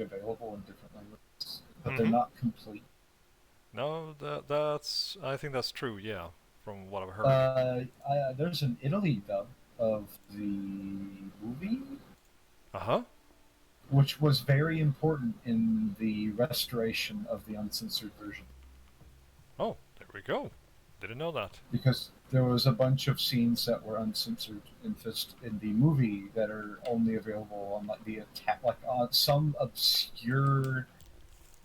available in different languages, but they're Mm-hmm. not complete. No, that's I think that's true. Yeah, from what I've heard. There's an Italy dub of the movie, Uh huh. which was very important in the restoration of the uncensored version Oh, there we go. Didn't know that. because there was a bunch of scenes that were uncensored in the movie that are only available on like the attack like on some obscure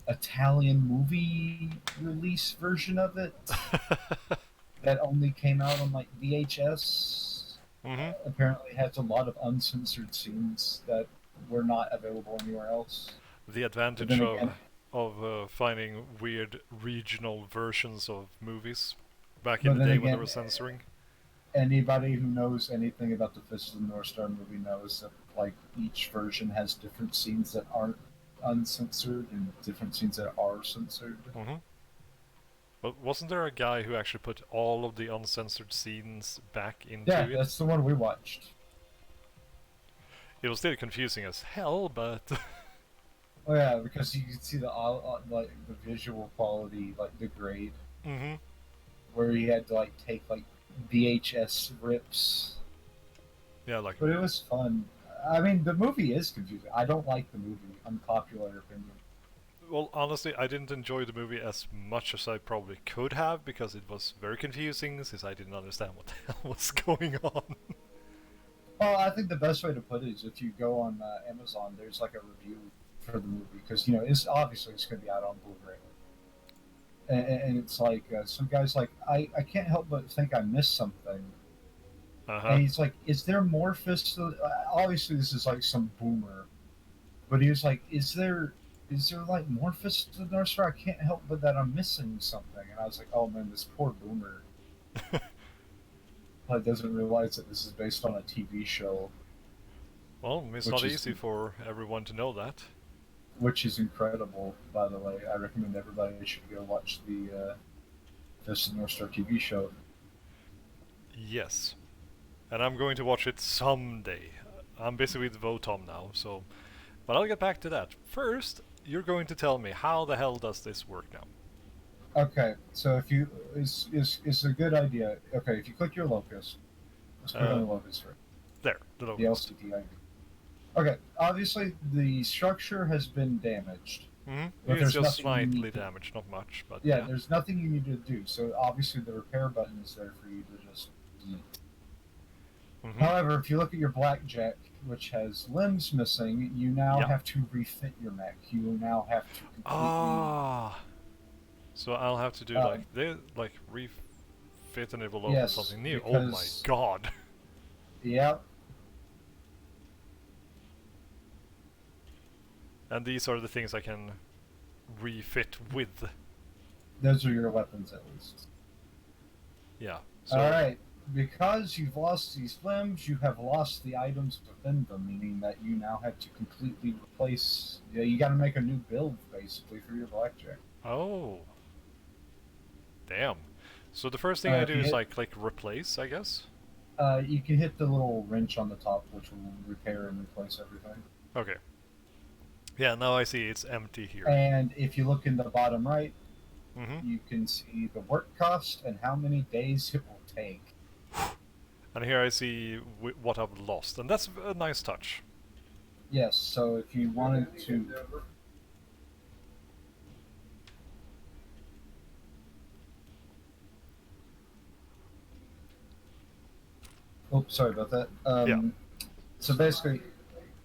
Italian movie release version of it that only came out on like VHS. Mm-hmm. Apparently has a lot of uncensored scenes that were not available anywhere else. The But advantage then again, of finding weird regional versions of movies back in but the then day when they again, were censoring. anybody who knows anything about the Fist of the North Star movie knows that like each version has different scenes that aren't uncensored and different scenes that are censored. Mm-hmm. But wasn't there a guy who actually put all of the uncensored scenes back Yeah, into it? that's the one we watched. It was still confusing as hell, but Oh yeah, because you can see the like the visual quality, like the grade, mm-hmm. where he had to like take like VHS rips. Yeah, like But it was fun. I mean, the movie is confusing. I don't like the movie. Unpopular opinion. well, honestly, I didn't enjoy the movie as much as I probably could have because it was very confusing since I didn't understand what the hell was going on. Well, I think the best way to put it is if you go on Amazon, there's like a review for the movie because it's obviously it's going to be out on Blu-ray, and it's like some guys like I can't help but think I missed something, Uh and huh. he's like, is there more Fist? Obviously, this is like some boomer, but he was like, is there like more Fist of the North Star? I can't help but that I'm missing something, and I was like, oh man, this poor boomer like doesn't realize that this is based on a TV show, Well, it's which not is easy for everyone to know that. which is incredible. By the way, I recommend everybody should go watch the Fist of the North Star TV show. Yes. And I'm going to watch it someday. I'm busy with Votom now, so. But I'll get back to that. First, you're going to tell me how the hell does this work now? Okay, so if you is a good idea. Okay, if you click your locust, let's click on Uh, the locust first, there, the the locust. LCD ID. Okay, obviously the structure has been damaged, Mm-hmm. but It's there's just nothing you slightly need to. damaged, not much, but Yeah, yeah. there's nothing you need to do. So obviously the repair button is there for you to just delete. Mm-hmm. However, if you look at your blackjack, which has limbs missing, you now Yeah. have to refit your mech. You now have to completely. Ah. So I'll have to do Uh, like this, like refit and it will open yes, something new. Oh my because god. yeah, And these are the things I can refit with. those are your weapons at least. Yeah. All So right, because you've lost these limbs, you have lost the items within them, meaning that you now have to completely replace. Yeah, you got to make a new build basically for your blackjack. oh, damn. So the first thing I If do you is hit, like click replace, I guess. you can hit the little wrench on the top, which will repair and replace everything. Okay. Yeah, now I see it's empty here. And if you look in the bottom right, Mm-hmm. you can see the work cost and how many days it will take. And here I see what I've lost, and that's a nice touch. Yes, so if you wanted to. Oops, sorry about that. Yeah. So basically,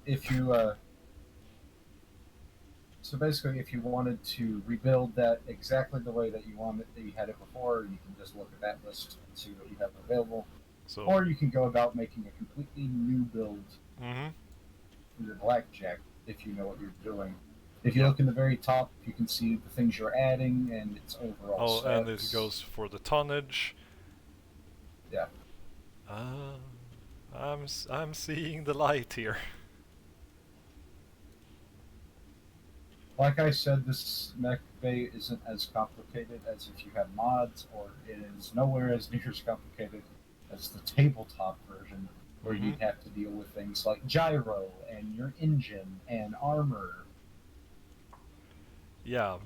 if you if you wanted to rebuild that exactly the way that you wanted that you had it before, you can just look at that list and see what you have available, So. or you can go about making a completely new build Mm-hmm. for your blackjack if you know what you're doing. If you Yeah. look in the very top, you can see the things you're adding and its overall Oh, and it stats. goes for the tonnage. Yeah. Uh, I'm seeing the light here. Like I said, this mech bay isn't as complicated as if you had mods, or it is nowhere as near as complicated as the tabletop version, where Mm-hmm. you'd have to deal with things like gyro and your engine and armor. Yeah,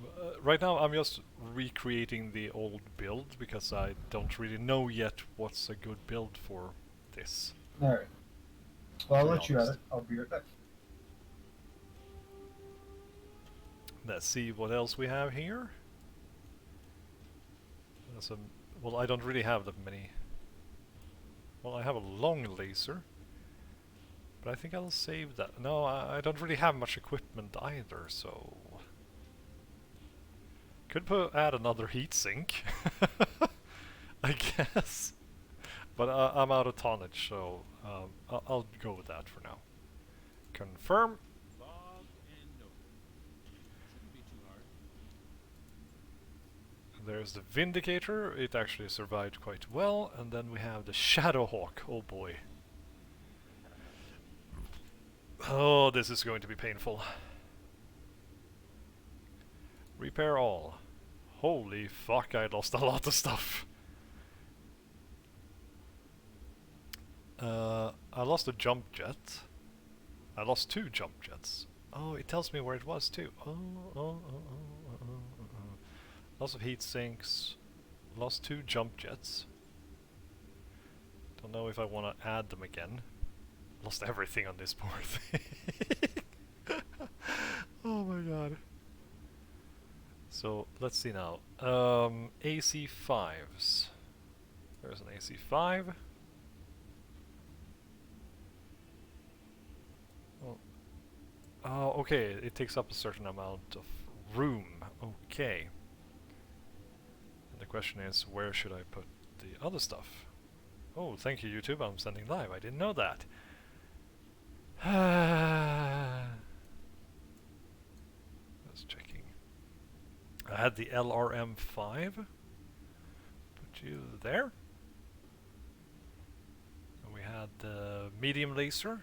right now I'm just recreating the old build because I don't really know yet what's a good build for this, All right. Well, I'll to be let you at honest. it. I'll be right back. Let's see what else we have here. There's a, well, I don't really have that many. Well, I have a long laser, but I think I'll save that. No, I don't really have much equipment either, so... Could add another heatsink, I guess. But I'm out of tonnage, so I'll go with that for now. Confirm. There's the Vindicator. It actually survived quite well. And then we have the Shadowhawk. Oh boy. Oh, this is going to be painful. Repair all. Holy fuck, I lost a lot of stuff. I lost a jump jet. I lost 2 jump jets. Oh, it tells me where it was too. Lots of heat sinks. Lost 2 jump jets. Don't know if I want to add them again. Lost everything on this poor thing. Oh my god. So let's see now. AC5s. There's an AC5. Oh, okay. It takes up a certain amount of room. Okay. And the question is, where should I put the other stuff? Oh, thank you, YouTube. I'm sending live. I didn't know that. Just checking. I had the LRM5. Put you there. And we had the medium laser.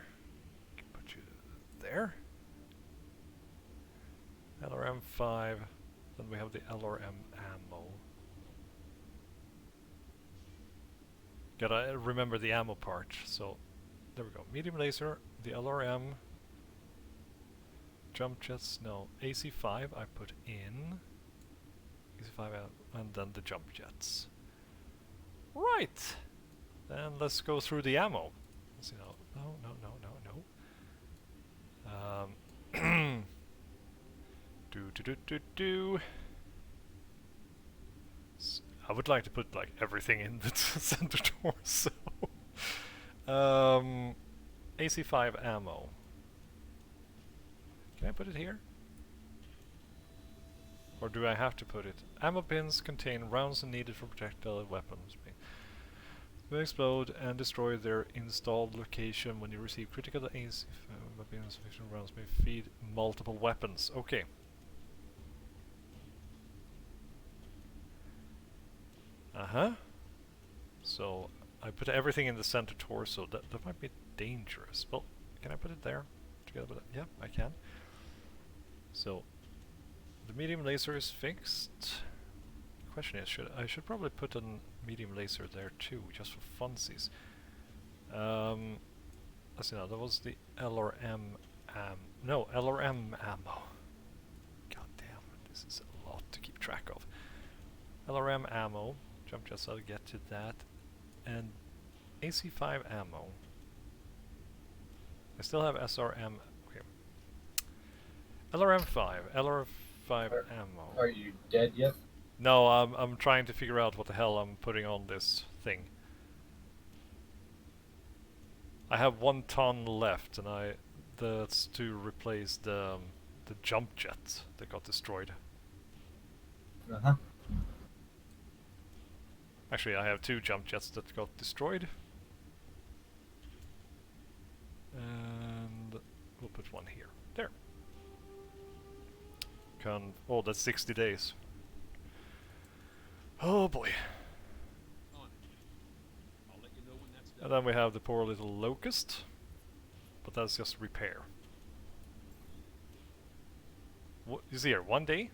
Put you there. LRM5. Then we have the LRM ammo. Gotta remember the ammo part. So there we go. Medium laser, the LRM, jump jets. No, AC5 I put in. AC5 and then the jump jets. Right. Then let's go through the ammo. Let's see now. No. Do. I would like to put like everything in the center torso. AC5 ammo. Can I put it here? Or do I have to put it? Ammo bins contain rounds needed for projectile weapons. They will explode and destroy their installed location when you receive critical AC5 weapons. Sufficient rounds may feed multiple weapons. Okay. So I put everything in the center torso. That might be dangerous. Well, can I put it there together with it? Yeah, I can. So the medium laser is fixed. The question is, I should probably put a medium laser there too, just for funsies. Let's see now. That was the LRM LRM ammo. God damn, this is a lot to keep track of. LRM ammo. Jump jets, I'll get to that. And AC5 ammo. I still have SRM. Okay. LRM5 ammo. Are you dead yet? No, I'm trying to figure out what the hell I'm putting on this thing. I have 1 ton left, and that's to replace the jump jet that got destroyed. Actually, I have 2 jump jets that got destroyed. And we'll put 1 here. There. Oh, that's 60 days. Oh boy. And then we have the poor little locust. But that's just repair. What you see here? 1 day?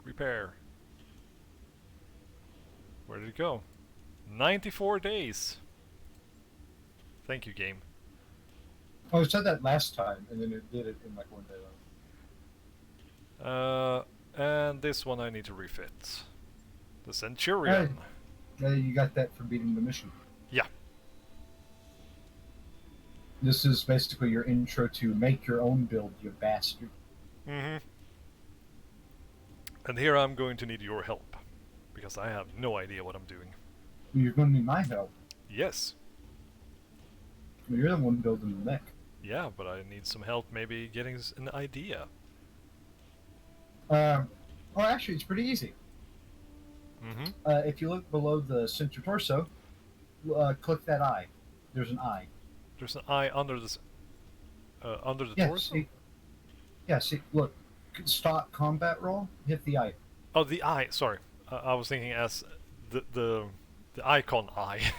Repair. Where did it go? 94 days! Thank you, game. Oh, it said that last time, and then it did it in like 1 day. And this one I need to refit. The Hey, Centurion. you got that for beating the mission. Yeah. This is basically your intro to make your own build, you bastard. Mm-hmm. And here I'm going to need your help, because I have no idea what I'm doing. You're going to need my help. Yes. You're the one building the mech. Yeah, but I need some help maybe getting an idea. Well, actually, it's pretty easy. Mm-hmm. If you look below the center torso, click that eye. There's an eye. There's an eye under the Yeah, torso? see, look. Stop combat roll, hit the eye. Oh, the eye. Sorry, I was thinking as the icon eye.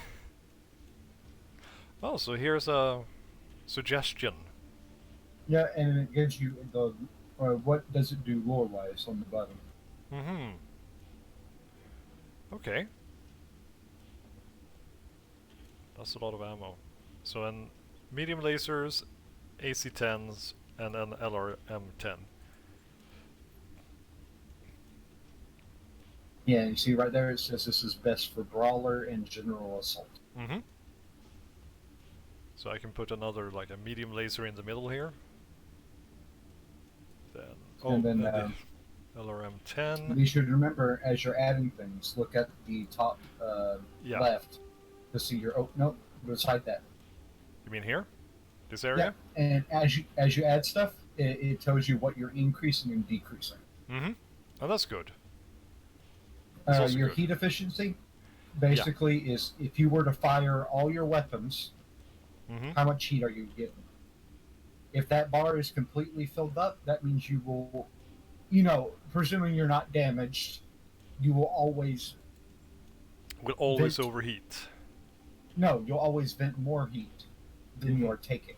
Oh, so here's a suggestion. Yeah, and it gives you the what does it do lore-wise on the bottom. Mm-hmm. Okay. That's a lot of ammo. So an medium lasers, AC-10s, and an LRM-10. Yeah, you see right there it says this is best for brawler and general assault. Mm-hmm. So I can put another, like a medium laser in the middle here. Then, And then the LRM-10. you should remember as you're adding things, look at the top Yeah. left to see your. Oh no, beside that. You mean here? This area? Yeah, and as you add stuff, it tells you what you're increasing and decreasing. Mm-hmm. Oh, that's good. That's also Your good. heat efficiency, basically, is if you were to fire all your weapons, Mm-hmm. how much heat are you getting? If that bar is completely filled up, that means you will, presuming you're not damaged, you will always. Will always vent. overheat. No, you'll always vent more heat than you are taking.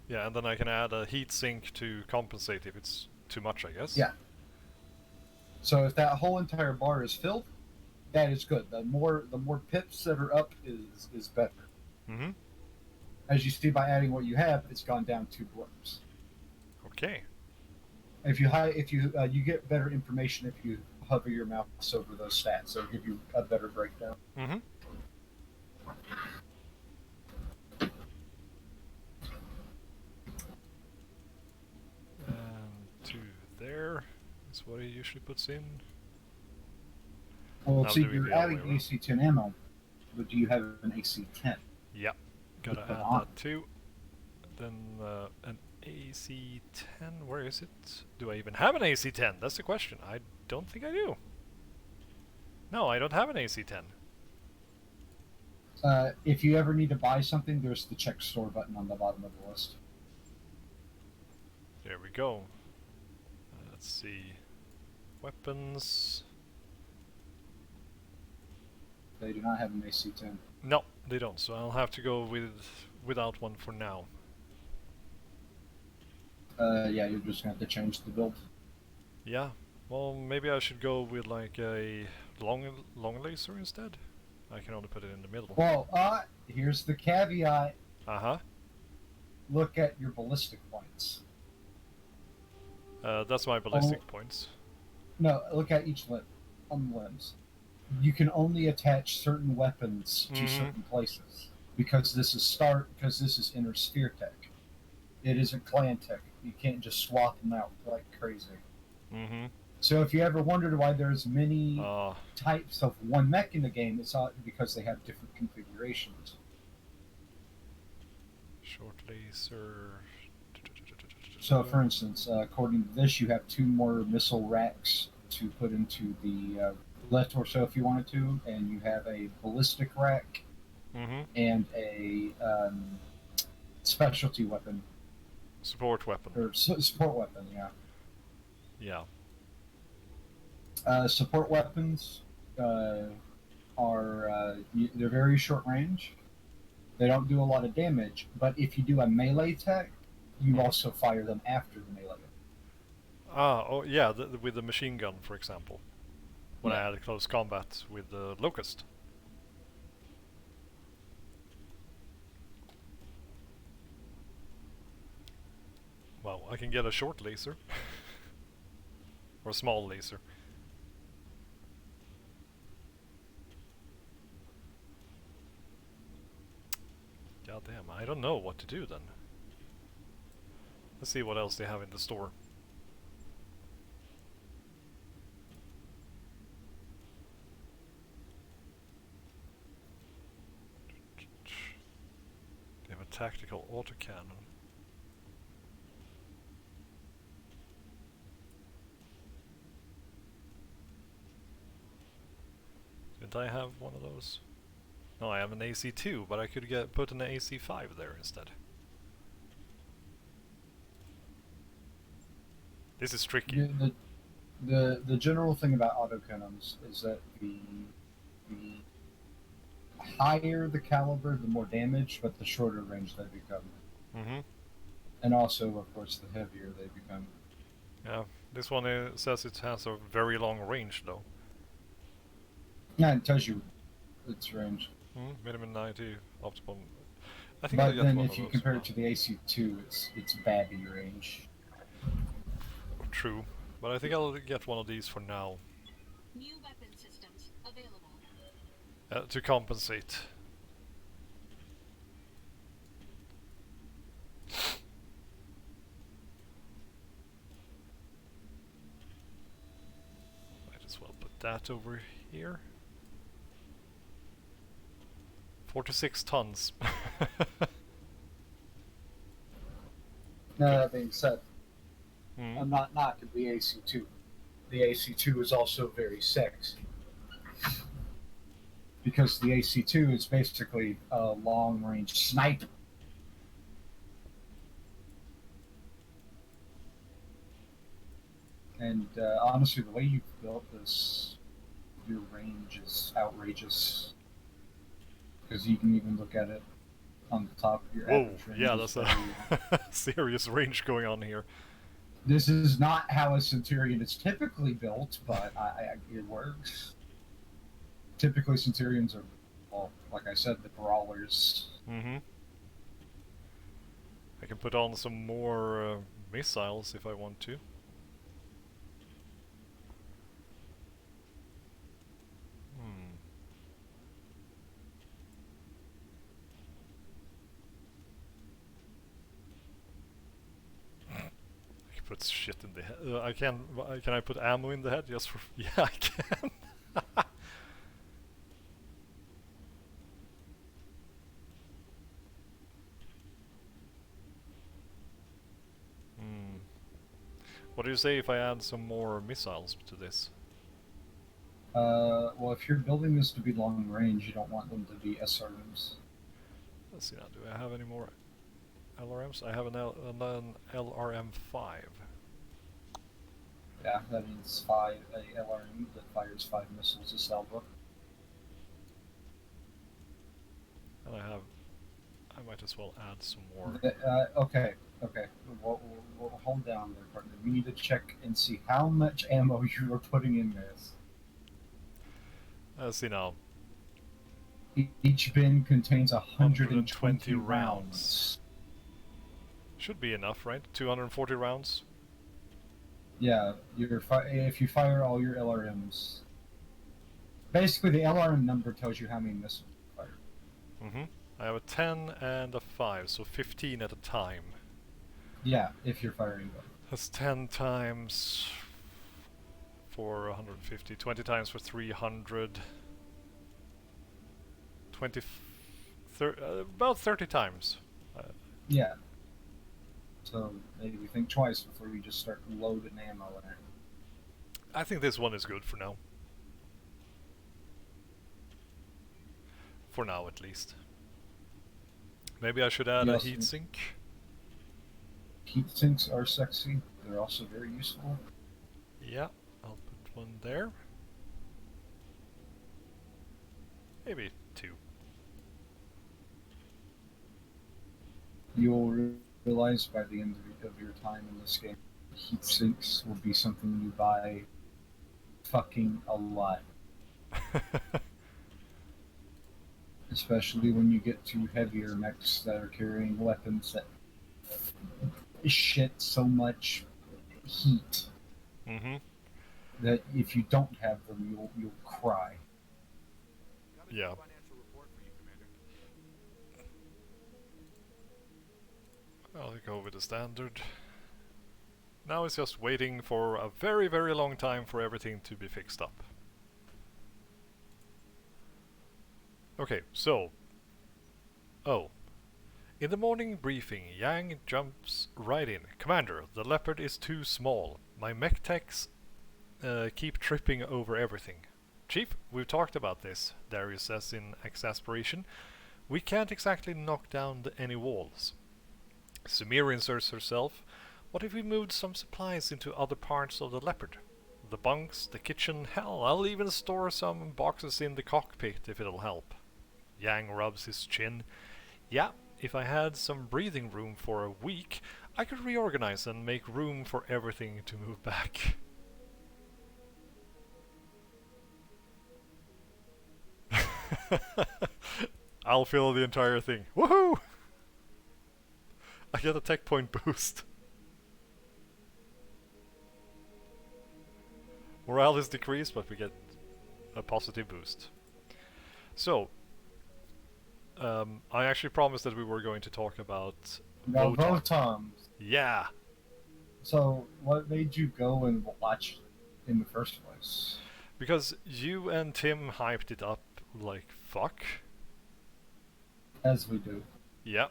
Yeah, and then I can add a heat sink to compensate if it's too much, I guess. Yeah. So if that whole entire bar is filled, that is good. The more pips that are up is better. Mm-hmm. As you see by adding what you have, it's gone down 2 blips. Okay. If you you get better information if you hover your mouse over those stats, so it'll give you a better breakdown. Mm-hmm. And to there is what it usually puts in. Well, Now see, doing you're the other adding way around. AC-10 ammo, but do you have an AC-10? Yeah. Gotta Put add on. that too. Then an AC-10, where is it? Do I even have an AC-10? That's the question. I don't think I do. No, I don't have an AC-10. If you ever need to buy something, there's the check store button on the bottom of the list. There we go. Let's see. Weapons. They do not have an AC-10. No, they don't, so I'll have to go without one for now. Yeah, you're just going to have to change the build. Yeah, well, maybe I should go with like a long laser instead. I can only put it in the middle. Well, here's the caveat. Uh-huh. Look at your ballistic points. That's my ballistic points. No, look at each limb on the limbs. You can only attach certain weapons to certain places because this is inner sphere tech. It isn't clan tech. You can't just swap them out like crazy. Mm-hmm. So if you ever wondered why there's many types of one mech in the game, it's because they have different configurations. Short laser. So, for instance, according to this, you have 2 more missile racks to put into the left torso if you wanted to, and you have a ballistic rack and a specialty weapon. Support weapon. Or support weapon, yeah. Yeah. Support weapons are they're very short range. They don't do a lot of damage, but if you do a melee attack, you also fire them after the melee. Oh yeah, with the machine gun, for example. When I had a close combat with the Locust. Well, I can get a short laser. Or a small laser. God damn, I don't know what to do then. Let's see what else they have in the store. They have a tactical autocannon. Did I have one of those? No, I have an AC2, but I could put an AC5 there instead. This is tricky. The general thing about autocannons is that the higher the caliber, the more damage, but the shorter range they become. Mm-hmm. And also, of course, the heavier they become. Yeah, this one says it has a very long range though. Yeah, it tells you its range. Minimum 90, optimal. I think But I'll get then one if of you those compare now. it to the AC2, it's babby range. True, but I think I'll get one of these for now. New weapon systems available. To compensate. Might as well put that over here. 46 tons. Now, that being said, Mm. I'm not knocking the AC2. The AC2 is also very sexy. Because the AC2 is basically a long range sniper. And honestly, the way you built this, your range is outrageous. Because you can even look at it on the top of your Whoa, average range. yeah, that's a serious range going on here. This is not how a Centurion is typically built, but it works. Typically, Centurions are, well, like I said, the brawlers. Mm-hmm. I can put on some more missiles if I want to. Put shit in the head. I can. Can I put ammo in the head? Just for. Yeah, I can. What do you say if I add some more missiles to this? Well, if you're building this to be long range, you don't want them to be SRMs. Let's see now. Do I have any more LRMs? I have an LRM-5. Yeah, that means a LRM that fires 5 missiles a salvo. And I might as well add some more. Okay. We'll hold down there, partner. We need to check and see how much ammo you are putting in this. Let's see now. Each bin contains 120 120 rounds. Should be enough, right? 240 rounds? Yeah, if you fire all your LRMs. Basically, the LRM number tells you how many missiles you fire. Mm-hmm. I have a 10 and a 5, so 15 at a time. Yeah, if you're firing them. That's 10 times for 150, 20 times for 300, about 30 times. Yeah. So maybe think twice before you just start loading ammo in it. I think this one is good for now. For now, at least. Maybe I should add a heatsink. Heat sinks are sexy. They're also very useful. Yeah, I'll put one there. Maybe 2. You'll realize by the end of your time in this game, heat sinks will be something you buy fucking a lot. Especially when you get to heavier mechs that are carrying weapons that shit so much heat. Mm-hmm. that if you don't have them, you'll cry. Yeah. I'll go with the standard. Now it's just waiting for a very, very long time for everything to be fixed up. Okay, so... Oh. In the morning briefing, Yang jumps right in. Commander, the Leopard is too small. My mech techs keep tripping over everything. Chief, we've talked about this, Darius says in exasperation. We can't exactly knock down any walls. Sumir inserts herself. What if we moved some supplies into other parts of the Leopard? The bunks, the kitchen, hell, I'll even store some boxes in the cockpit if it'll help. Yang rubs his chin. Yeah, if I had some breathing room for a week, I could reorganize and make room for everything to move back. I'll fill the entire thing. Woohoo! I get a tech point boost. Morale is decreased, but we get a positive boost. So, I actually promised that we were going to talk about VOTOMS. Yeah. So, what made you go and watch in the first place? Because you and Tim hyped it up like fuck. As we do. Yeah.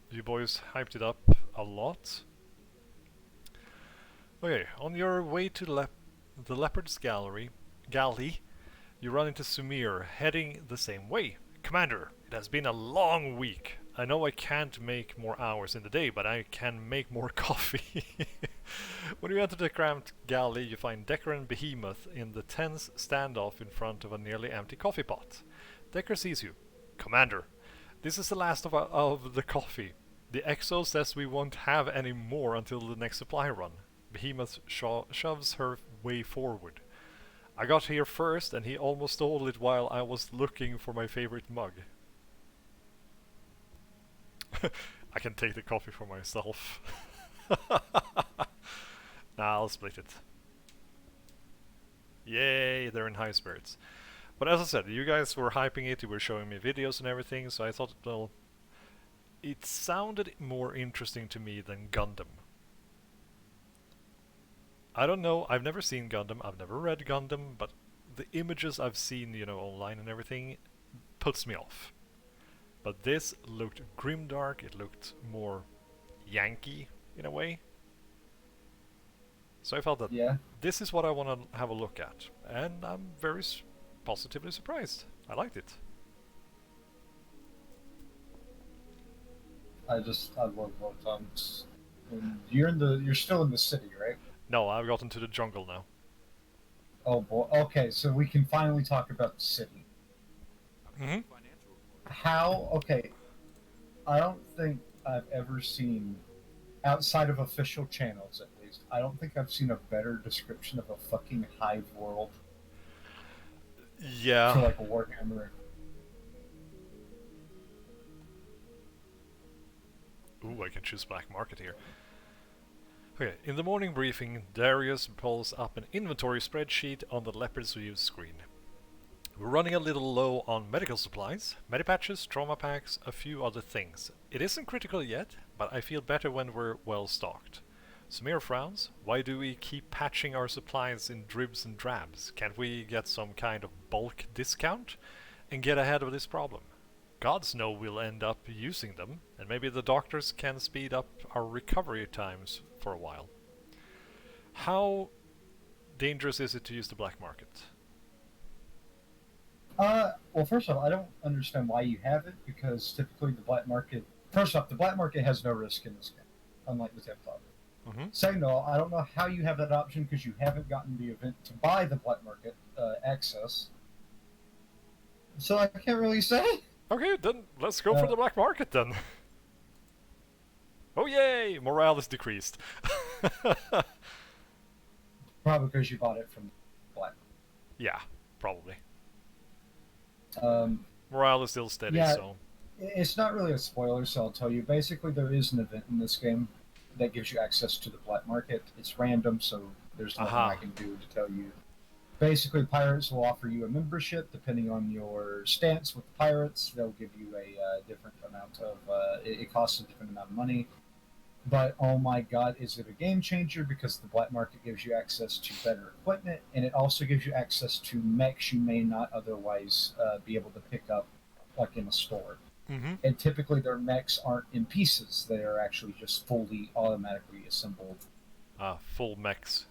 You boys hyped it up a lot. Okay, on your way to the Leopard's galley, you run into Sumir, heading the same way. Commander, it has been a long week. I know I can't make more hours in the day, but I can make more coffee. When you enter the cramped galley, you find Decker and Behemoth in the tense standoff in front of a nearly empty coffee pot. Decker sees you. Commander, this is the last of the coffee. The Exo says we won't have any more until the next supply run. Behemoth shoves her way forward. I got here first and he almost stole it while I was looking for my favorite mug. I can take the coffee for myself. Nah, I'll split it. Yay, they're in high spirits. But as I said, you guys were hyping it, you were showing me videos and everything, so I thought, well, it sounded more interesting to me than Gundam. I don't know, I've never seen Gundam, I've never read Gundam, but the images I've seen, you know, online and everything, puts me off. But this looked grimdark, it looked more Yankee, in a way. So I felt that this is what I want to have a look at, and I'm very positively surprised. I liked it. I love VOTOMS. And you're still in the city, right? No, I've gotten to the jungle now. Oh boy. Okay, so we can finally talk about the city. Mm-hmm. How? Okay. I don't think I've ever seen, outside of official channels at least, I don't think I've seen a better description of a fucking hive world. Yeah. For like a Warhammer. Ooh, I can choose black market here. Okay, in the morning briefing, Darius pulls up an inventory spreadsheet on the Leopard's view screen. We're running a little low on medical supplies, medipatches, trauma packs, a few other things. It isn't critical yet, but I feel better when we're well stocked. Samir frowns. Why do we keep patching our supplies in dribs and drabs? Can't we get some kind of bulk discount and get ahead of this problem? Gods know we'll end up using them, and maybe the doctors can speed up our recovery times for a while. How dangerous is it to use the black market? Well, first off, I don't understand why you have it, because typically the black market... First off, the black market has no risk in this game, unlike the tabletop. Mm-hmm. Second of all, I don't know how you have that option, because you haven't gotten the event to buy the black market access. So I can't really say. Okay, then let's go for the black market then. Oh yay! Morale is decreased. Probably because you bought it from black. Yeah, probably. Morale is still steady, yeah, so... It's not really a spoiler, so I'll tell you. Basically, there is an event in this game that gives you access to the black market. It's random, so there's nothing I can do to tell you. Basically, pirates will offer you a membership depending on your stance with the pirates. They'll give you a different amount of. It costs a different amount of money. But oh my god, is it a game changer? Because the black market gives you access to better equipment, and it also gives you access to mechs you may not otherwise be able to pick up, like in a store. Mm-hmm. And typically, their mechs aren't in pieces; they are actually just fully automatically assembled. Full mechs.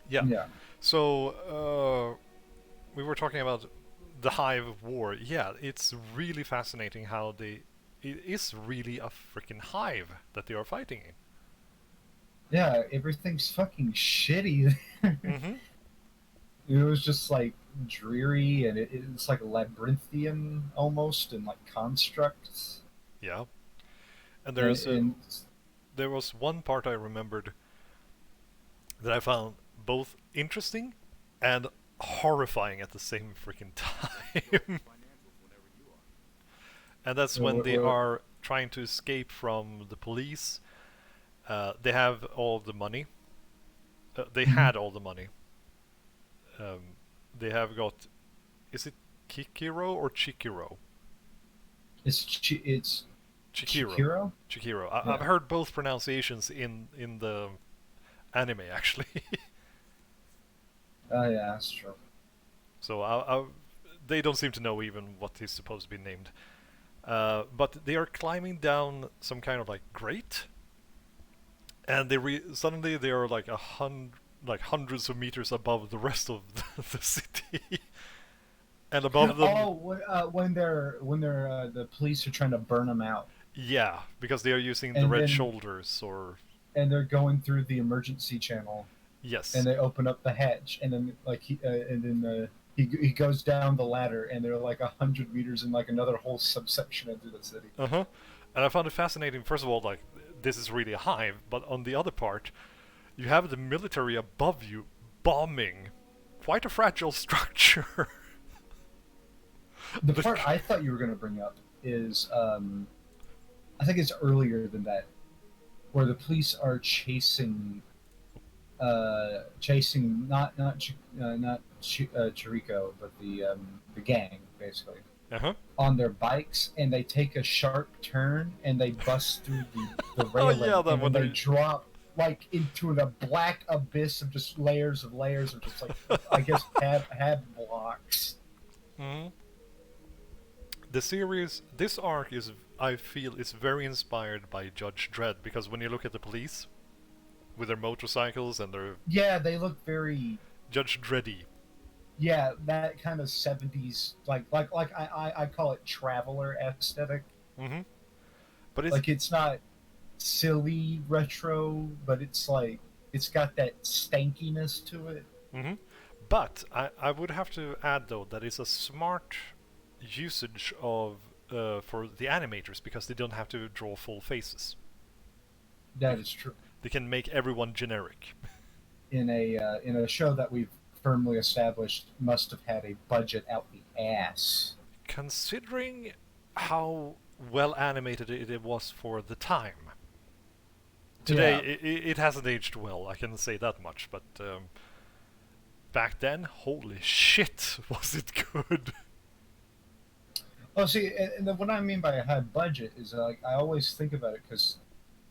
Yeah. Yeah. So we were talking about the Hive of War. Yeah, it's really fascinating how they. It is really a freaking hive that they are fighting in. Yeah, everything's fucking shitty. Mm-hmm. It was just like dreary, and it's like labyrinthian almost, and like constructs. Yeah. And And there was one part I remembered that I found both interesting and horrifying at the same freaking time. And that's when they are trying to escape from the police. They have all the money. They had all the money. They have got. Is it Kikiro or Chikiro? it's Chikiro. Chihiro? Chikiro. Yeah. I've heard both pronunciations in the anime actually. Oh yeah, that's true. So they don't seem to know even what is supposed to be named. But they are climbing down some kind of like grate, and suddenly they are like hundreds of meters above the rest of the city, and above them. Oh, when the police are trying to burn them out, Yeah, because they are using the And red then- shoulders or and they're going through the emergency channel, yes. and they open up the hatch, and then he goes down the ladder, and they're like 100 meters in like another whole subsection into the city. Uh-huh. And I found it fascinating. First of all, like this is really a hive, but on the other part, you have the military above you bombing quite a fragile structure. The part I thought you were going to bring up is, I think it's earlier than that, where the police are chasing not Chirico, but the gang basically Uh-huh. on their bikes, and they take a sharp turn and they bust through the Oh, railing, yeah, that and one then they they- drop like into a black abyss of just layers of just like I guess pad blocks. Mm-hmm. The series, this arc is, I feel, is very inspired by Judge Dredd, because when you look at the police with their motorcycles and their Yeah, they look very. Judge Dreddy. Yeah, that kind of 70s, like I call it traveler aesthetic. Mm-hmm. But it's Like it's not silly retro, but it's like it's got that stankiness to it. mm-hmm. But I would have to add though that it's a smart usage of for the animators, because they don't have to draw full faces. That is true. They can make everyone generic. In a show that we've firmly established must have had a budget out the ass. Considering how well animated it was for the time. Today, it hasn't aged well, I can say that much, but back then, holy shit, was it good. Oh, see, and then what I mean by a high budget is like I always think about it because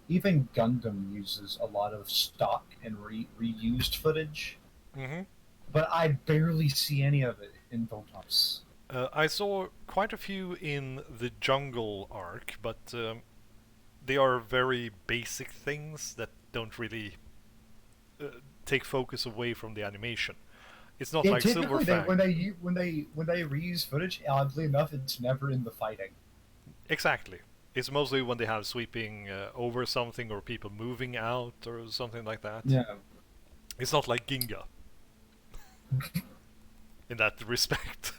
even Gundam uses a lot of stock and reused footage, Mm-hmm. but I barely see any of it in VOTOMS. I saw quite a few in the jungle arc, but they are very basic things that don't really take focus away from the animation. It's not Yeah, like typically Silverfang. when they reuse footage, oddly enough, it's never in the fighting. Exactly. It's mostly when they have sweeping over something or people moving out or something like that. Yeah. It's not like Ginga. In that respect.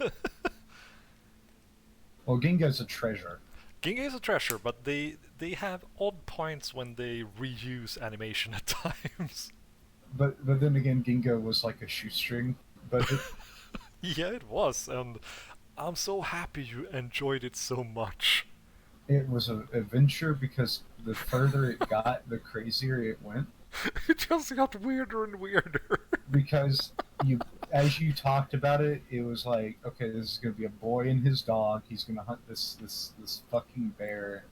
Well, Ginga's a treasure. Ginga is a treasure, but they have odd points when they reuse animation at times. But then again, Ginga was like a shoestring. But Yeah, it was, and I'm so happy you enjoyed it so much. it was an adventure because the further it got, the crazier it went. It just got weirder and weirder. Because as you talked about it, it was like, okay, this is gonna be a boy and his dog. He's gonna hunt this fucking bear,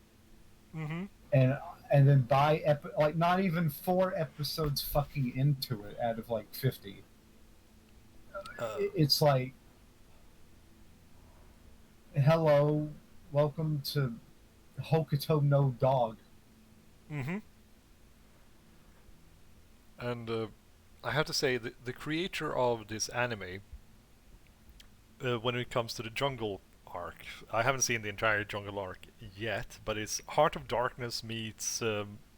Mm-hmm. and then like not even 4 episodes fucking into it out of like 50, it's like, hello, welcome to Hokuto no Dog. Mm-hmm. And I have to say, the creator of this anime, when it comes to the jungle arc, I haven't seen the entire jungle arc yet, but it's Heart of Darkness meets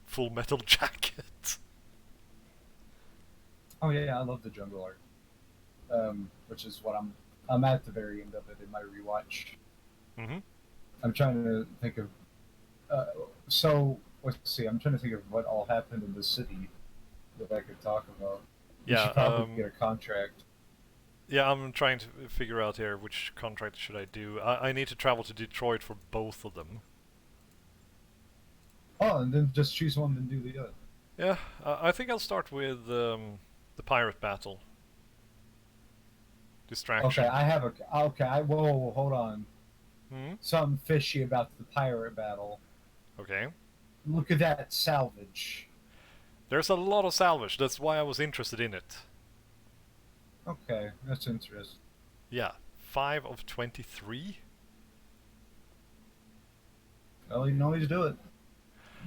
Full Metal Jacket. Oh yeah, I love the jungle art, which is what I'm at the very end of it in my rewatch. Mm-hmm. I'm trying to think of. So let's see. I'm trying to think of what all happened in the city that I could talk about. We Yeah. should probably get a contract. Yeah, I'm trying to figure out here which contract should I do. I need to travel to Detroit for both of them. Oh, and then just choose one and do the other. Yeah, I think I'll start with the pirate battle. Distraction. Okay, I have a. Okay, whoa, hold on. Hmm? Something fishy about the pirate battle. Okay. Look at that salvage. There's a lot of salvage, that's why I was interested in it. Okay, that's interesting. Yeah, 5 of 23? Well, you can always do it.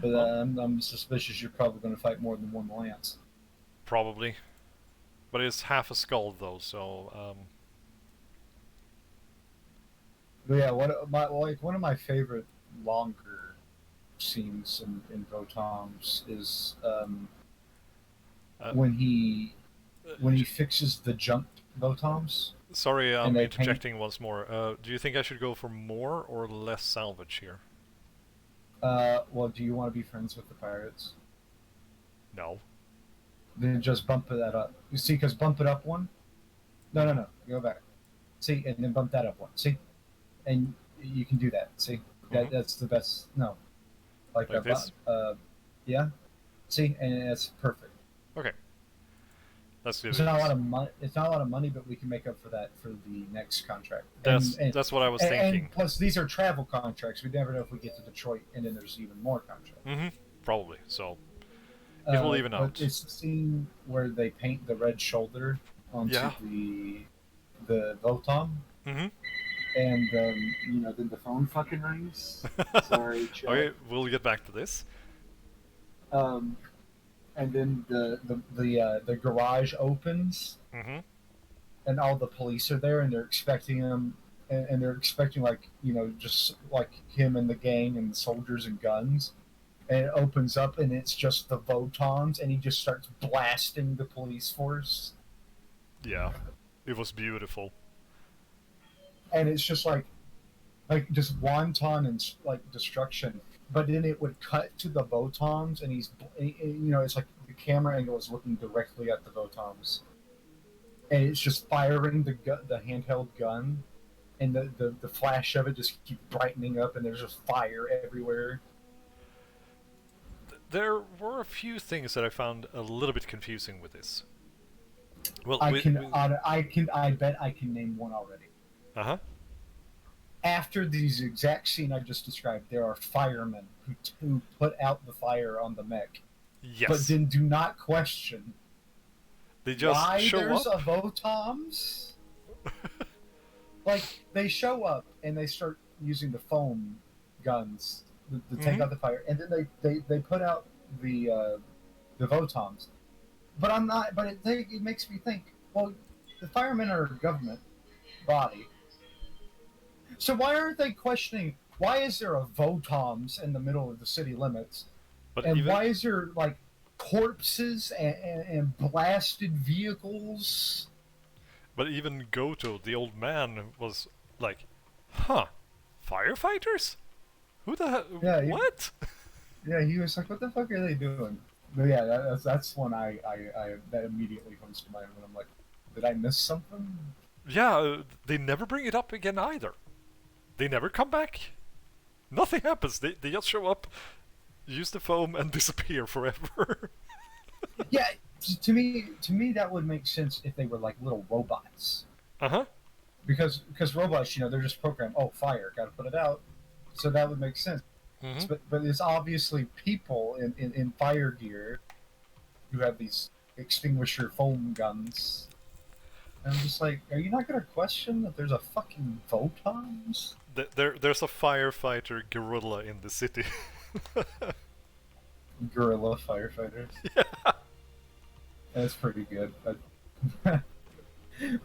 But Well, I'm suspicious you're probably going to fight more than one lance. probably. But it's half a skull though, so But yeah, one of my favorite longer scenes in Votoms is uh, when he fixes the junked Votoms. sorry, I'm and they interjecting once more. Do you think I should go for more or less salvage here? Well, do you want to be friends with the pirates? No. Then just bump that up. You see, because bump it up one. No. Go back. See, and then bump that up one. See, and you can do that. See, that's the best. No, like this? Yeah. See, and that's perfect. Okay. Let's do It's this. not a lot of money. It's not a lot of money, but we can make up for that for the next contract. That's what I was thinking. And plus, these are travel contracts. We never know if we get to Detroit, and then there's even more contracts. Mm-hmm. Probably. So it will even out. It's the scene where they paint the red shoulder onto the Votom, Mm-hmm. and then the phone fucking rings. Sorry, Chuck. Okay, we'll get back to this. And then the garage opens, Mm-hmm. and all the police are there, and they're expecting him, and they're expecting just like him and the gang and the soldiers and guns. And it opens up, and it's just the Votons, and he just starts blasting the police force. Yeah, it was beautiful. And it's just like just wanton and like destruction. But then it would cut to the Votons, and it's like the camera angle is looking directly at the Votons, and it's just firing the handheld gun, and the flash of it just keeps brightening up, and there's just fire everywhere. There were a few things that I found a little bit confusing with this. Well, I bet I can name one already. Uh-huh. After these exact scene I just described, there are firemen who put out the fire on the mech, Yes. but then do not question They just why show there's up. a Votoms. Like, they show up and they start using the foam guns to take out the fire, and then they put out the Votoms. But it makes me think. Well, the firemen are a government body, so why aren't they questioning? Why is there a Votoms in the middle of the city limits, But and even why is there like corpses and blasted vehicles? But even Goto, the old man, was like, "Huh, firefighters? Who the hell? Yeah, what?" Yeah, he was like, "What the fuck are they doing?" But yeah, that's one that immediately comes to mind when I'm like, "Did I miss something?" Yeah, they never bring it up again either. They never come back. Nothing happens. They just show up, use the foam, and disappear forever. Yeah, to me, that would make sense if they were like little robots. Uh-huh. Because robots, they're just programmed. Oh, fire, got to put it out. So that would make sense. Mm-hmm. But it's obviously people in fire gear who have these extinguisher foam guns. And I'm just like, are you not going to question that there's a fucking Votoms? There's a firefighter gorilla in the city. Guerrilla firefighters. Yeah. That's pretty good. But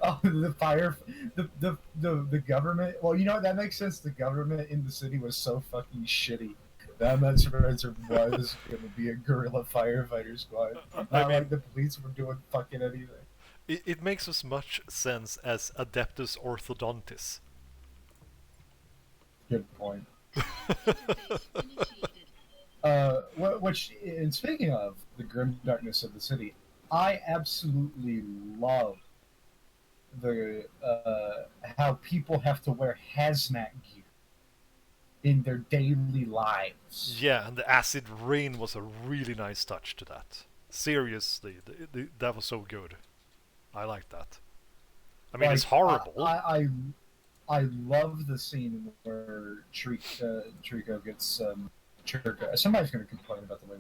oh, the government. Well, you know what? That makes sense. The government in the city was so fucking shitty. That much surprised was going to be a guerrilla firefighter squad. Not I mean, like the police were doing fucking anything. it makes as much sense as Adeptus Orthodontis. Good point. Interface initiated. Which, and speaking of the grim darkness of the city, I absolutely love the how people have to wear hazmat gear in their daily lives. Yeah, and the acid rain was a really nice touch to that. Seriously, that was so good. I like that. I mean, it's horrible. I love the scene where Trico gets Churka. Somebody's going to complain about the way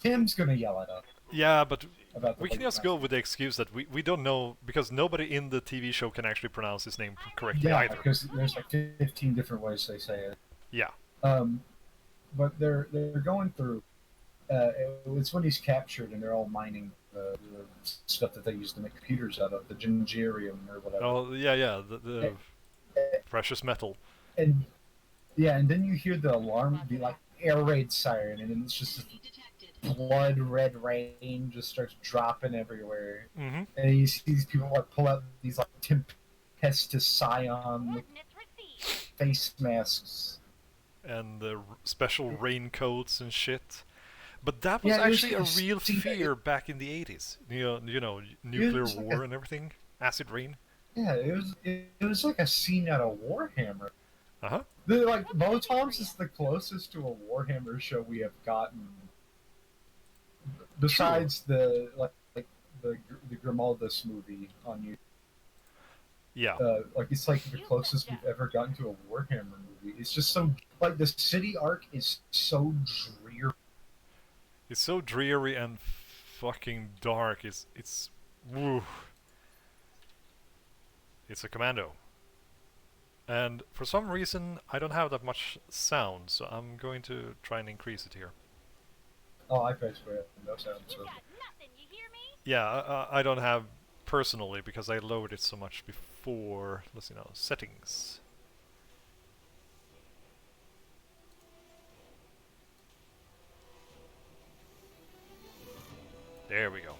Tim's going to yell at us. Yeah, but About the we can way just go with the excuse that we don't know, because nobody in the TV show can actually pronounce his name correctly Yeah, either. because there's like 15 different ways they say it. Yeah. But they're going through. It's when he's captured and they're all mining the stuff that they use to make computers out of, the gingerium or whatever. Oh, yeah, the precious metal. And yeah, and then you hear the alarm, the like air raid siren, and then it's just Enemy detected. blood red rain just starts dropping everywhere. Mm-hmm. And you see these people like pull out these like Tempestus Scion face masks. And the special raincoats and shit. But that was Yeah, it was actually a like a real scene- fear back in the 80s. You know, nuclear was like war and everything. Acid rain. Yeah, it was like a scene out of Warhammer. Uh-huh. Like Votoms is the closest to a Warhammer show we have gotten. Besides the Grimaldus movie on you. Yeah. It's like the closest we've ever gotten to a Warhammer movie. It's just so like the city arc is so dreary. It's so dreary and fucking dark. It's woo. It's a commando. And for some reason, I don't have that much sound, so I'm going to try and increase it here. Oh, I paid for it. No sound. So. Yeah, I don't have personally because I lowered it so much before. Let's see now, settings. There we go.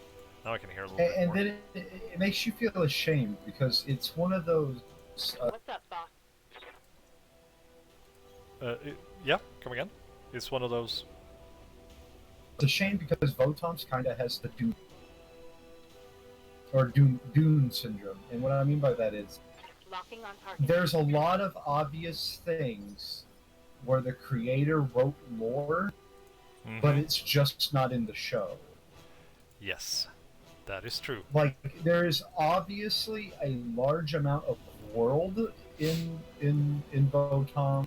Now I can hear a little bit And more. then it makes you feel ashamed because it's one of those. What's up, boss? Yeah, come again. It's one of those. It's a shame because Votoms kind of has the Dune syndrome, and what I mean by that is Locking on target. there's a lot of obvious things where the creator wrote lore, but it's just not in the show. Yes, that is true. Like there is obviously a large amount of world in Votom,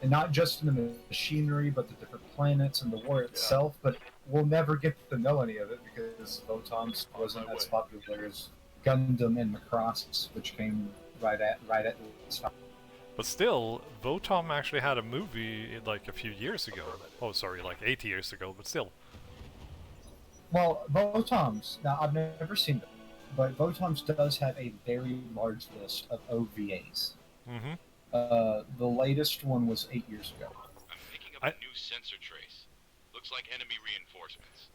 and not just in the machinery, but the different planets and the war itself. But we'll never get to know any of it because Votoms wasn't as popular as Gundam and Macross, which came right at the time. But still, Votom actually had a movie like a few years ago. Oh, sorry, like 8 years ago, but still. Well, Votoms. Now I've never seen them, but Votoms does have a very large list of OVAs. Mm-hmm. The latest one was 8 years ago. I'm picking up a new sensor trace. Looks like enemy reinforcements.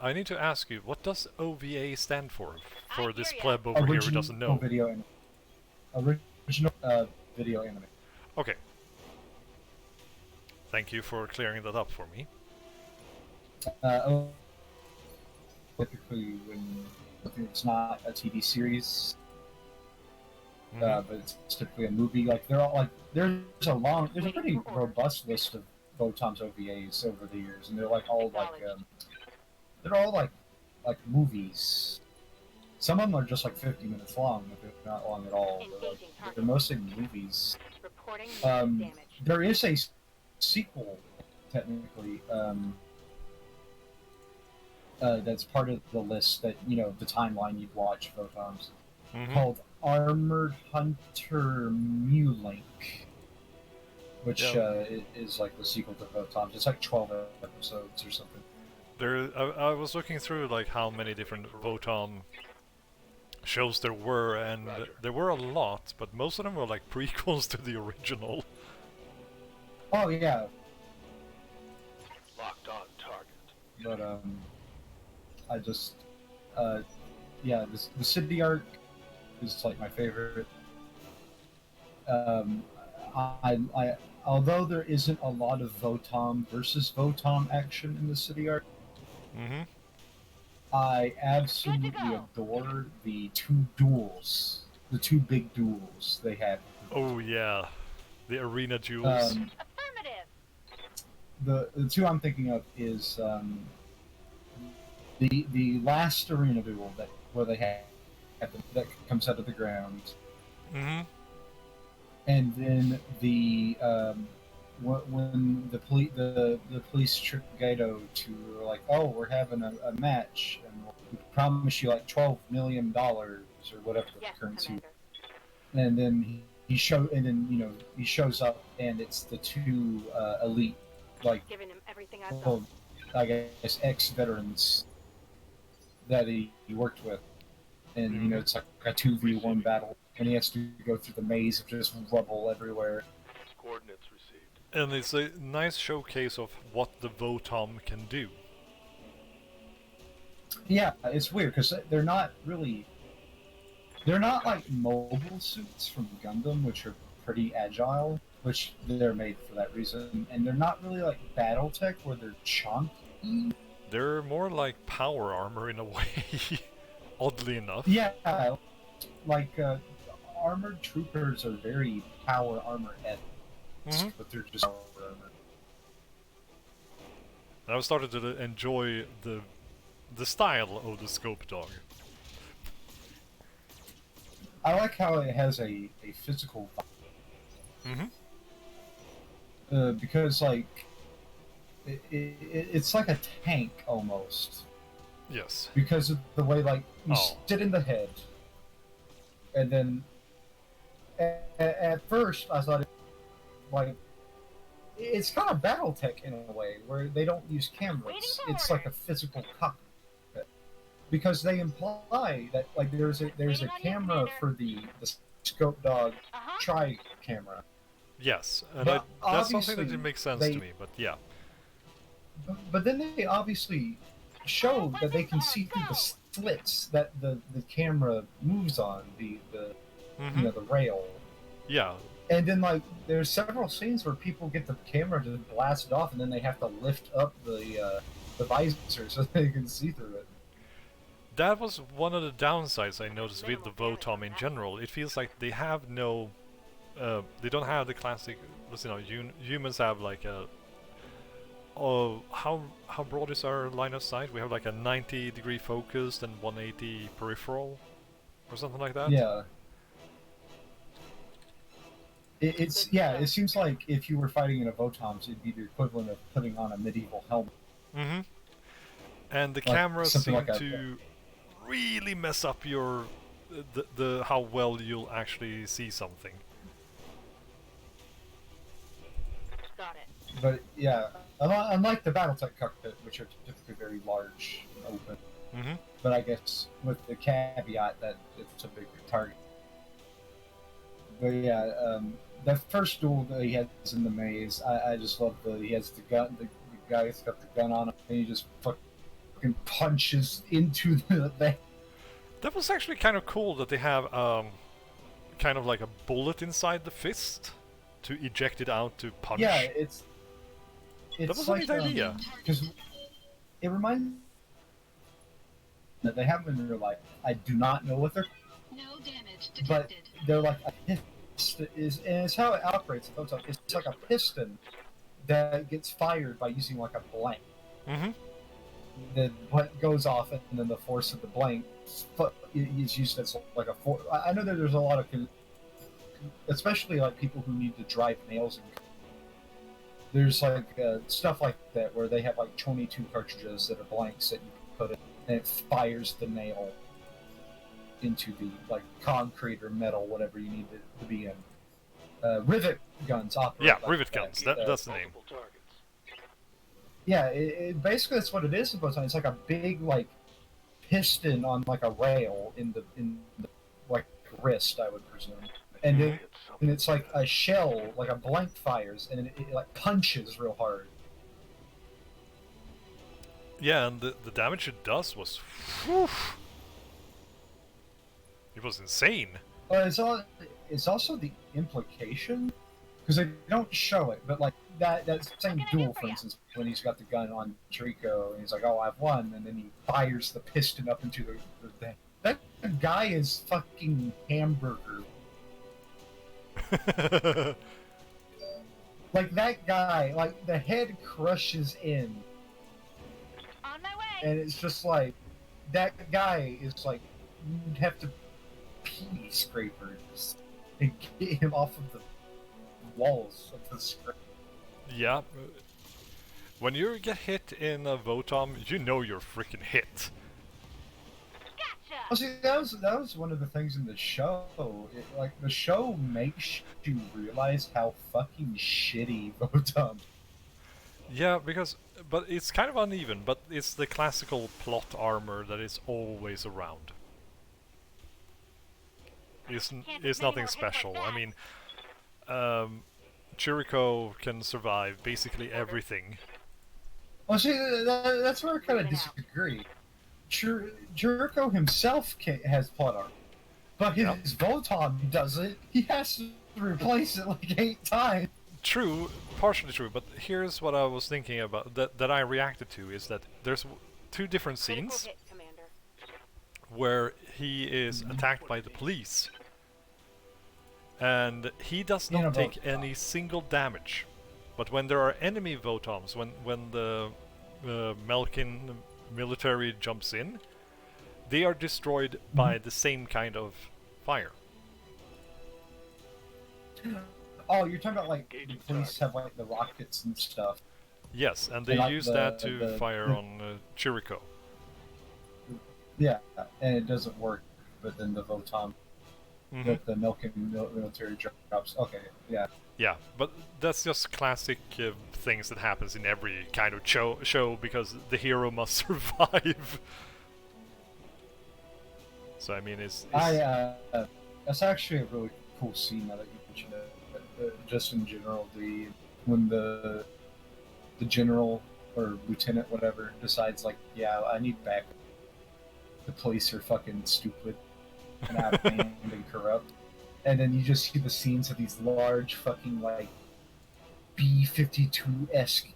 I need to ask you, what does OVA stand for? For I this hear ya. pleb over here who doesn't know. Original video anime. Okay. Thank you for clearing that up for me. Typically, when it's not a TV series, but it's typically a movie. Like they're all like there's a pretty robust list of Votom's OVAs over the years, and they're like all like they're all like like movies. Some of them are just like 50 minutes long, but they're not long at all. They're mostly movies. Reporting Um, damage. there is a sequel, technically, that's part of the list that, you know, the timeline you'd watch, Votoms, called Armored Hunter Mulink, which is like the sequel to Votoms. It's like 12 episodes or something. I was looking through like how many different Votom shows there were, and there were a lot, but most of them were like prequels to the original. Oh yeah, Locked on target. but I just yeah, the city arc is like my favorite. I although there isn't a lot of Votom versus Votom action in the city arc, I absolutely adore the two duels, the two big duels they had. Oh yeah, the arena duels. Affirmative. The two I'm thinking of is the last arena duel where they have that comes out of the ground, and then the when the police trick Gato to like, oh, we're having a match and we promise you like $12 million or whatever the Yes, currency. Commander. And then he shows up and it's the two elite, like, Giving him everything I've got. well, I guess ex-veterans that he worked with, and you know it's like a 2v1 battle, and he has to go through the maze of just rubble everywhere. Coordinates received. And it's a nice showcase of what the Votom can do. Yeah, it's weird because they're not like mobile suits from Gundam, which are pretty agile, which they're made for that reason, and they're not really like BattleTech where they're chunky. They're more like power armor in a way, oddly enough. Yeah, like armored troopers are very power armor-esque, but they're just power armor. I've started to enjoy the style of the scope dog. I like how it has a physical vibe. Because like it's like a tank almost. Yes. Because of the way like you sit in the head, and then at first I thought it's kind of BattleTech in a way where they don't use cameras. It's like a physical cockpit because they imply that like there's a camera for the scope dog tri camera. Yes, and But that's something that obviously didn't make sense they- to me, but yeah. But then they obviously show that they can see through the slits that the camera moves on the you know, the rail. Yeah. And then like there's several scenes where people get the camera to blast it off, and then they have to lift up the visor so they can see through it. That was one of the downsides I noticed with the Votom in general. It feels like they have no, they don't have the classic. You know, humans have like a. Oh, how broad is our line of sight? We have like a 90-degree focused and 180 peripheral, or something like that. Yeah. It seems like if you were fighting in a Votoms, it'd be the equivalent of putting on a medieval helmet. And the Like cameras something seem like to really mess up your the how well you'll actually see something. Got it. But yeah, unlike the BattleTech cockpit, which are typically very large and open. But I guess with the caveat that it's a bigger target. But yeah, the first duel that he has in the maze, I just love he has the gun, the guy's got the gun on him, and he just fucking punches into the That was actually kind of cool that they have kind of like a bullet inside the fist to eject it out to punch. Yeah, it's that was like, a neat idea. because it reminds that they have in real life. I do not know what they're, No damage but detected. they're like a piston and it's how it operates. It's like a piston that gets fired by using like a blank. the blank goes off, and then the force of the blank is used as like a force. I know that there's a lot of, especially like people who need to drive nails in. There's like stuff like that where they have like 22 cartridges that are blanks that you put in, and it fires the nail into the like concrete or metal, whatever you need it to be in. Rivet guns operate. Yeah, like rivet that. guns. That's the name. Multiple targets. Yeah, basically that's what it is supposed to. It's like a big like piston on like a rail in the like wrist, I would presume, and Mhm. it, and it's like a shell, like a blank fires, and it like punches real hard. Yeah, and the damage it does was, whew, it was insane. It's also the implication, because they don't show it, but like that same What can I do duel, for for ya? instance, when he's got the gun on Trico, and he's like, "Oh, I've won," and then he fires the piston up into the thing. That guy is fucking hamburger. Like that guy, like the head crushes in, On my way. and it's just like that guy is like you'd have to pee scrapers and get him off of the walls of the scraper. Yeah. When you get hit in a Votom, you know you're freaking hit. Gotcha. Well, see, that was one of the things in the show. Like the show makes you realize how fucking shitty Votom. Yeah, but it's kind of uneven, but it's the classical plot armor that is always around. It's Can't take it's many nothing more hits special. like I that. mean, Chirico can survive basically everything. Well, see, that's where I kind of Moving out. disagree. Jericho himself has plot armor, but his Yeah. Votom doesn't. He has to replace it like 8 times. True, partially true, but here's what I was thinking about that I reacted to is that there's two different Critical scenes hit, Commander. where he is attacked by the police, and he does In not a take Votom. any single damage. But when there are enemy Votoms, when the Melkin military jumps in, they are destroyed by the same kind of fire. Oh, you're talking about like the Engaging police have like the rockets and stuff. Yes, and they And, like, use the- that to the- fire the- on Chirico. Yeah, and it doesn't work. But then the Votom Mhm. that the Milken military drops. Okay, yeah. Yeah, but that's just classic things that happens in every kind of show because the hero must survive. So I mean, it's That's actually a really cool scene now that you mentioned it. Just in general, when the general or lieutenant, whatever, decides like, yeah, I need back. The police are fucking stupid and out of hand and corrupt, and then you just see the scenes of these large fucking like B-52-esque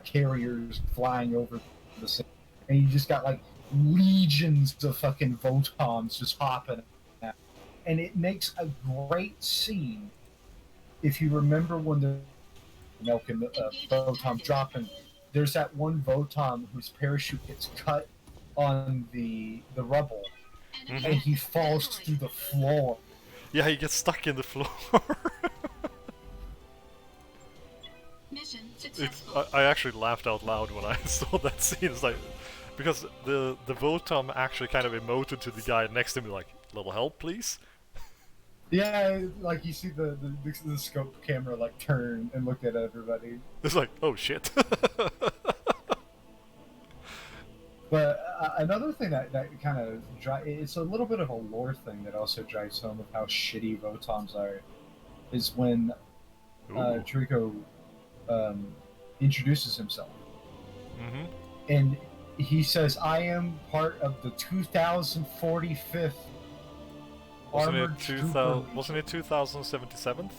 carriers flying over the city, and you just got like legions of fucking Votoms just hopping out. And it makes a great scene if you remember when the Melkin Votom dropping. There's that one Votom whose parachute gets cut on the rubble, Mhm. and he falls through the floor. Yeah, he gets stuck in the floor. Mission It's, successful. I actually laughed out loud when I saw that scene. It's like, because the Votom actually kind of emoted to the guy next to me like, "Little help, please." Yeah, like you see the scope camera like turn and look at everybody. It's like, oh shit. But another thing that kind of it's a little bit of a lore thing that also drives home of how shitty Votoms are, is when Ooh. Trico introduces himself, Mhm. and he says, "I am part of the 2045th Wasn't Armored it Trooper 2077th?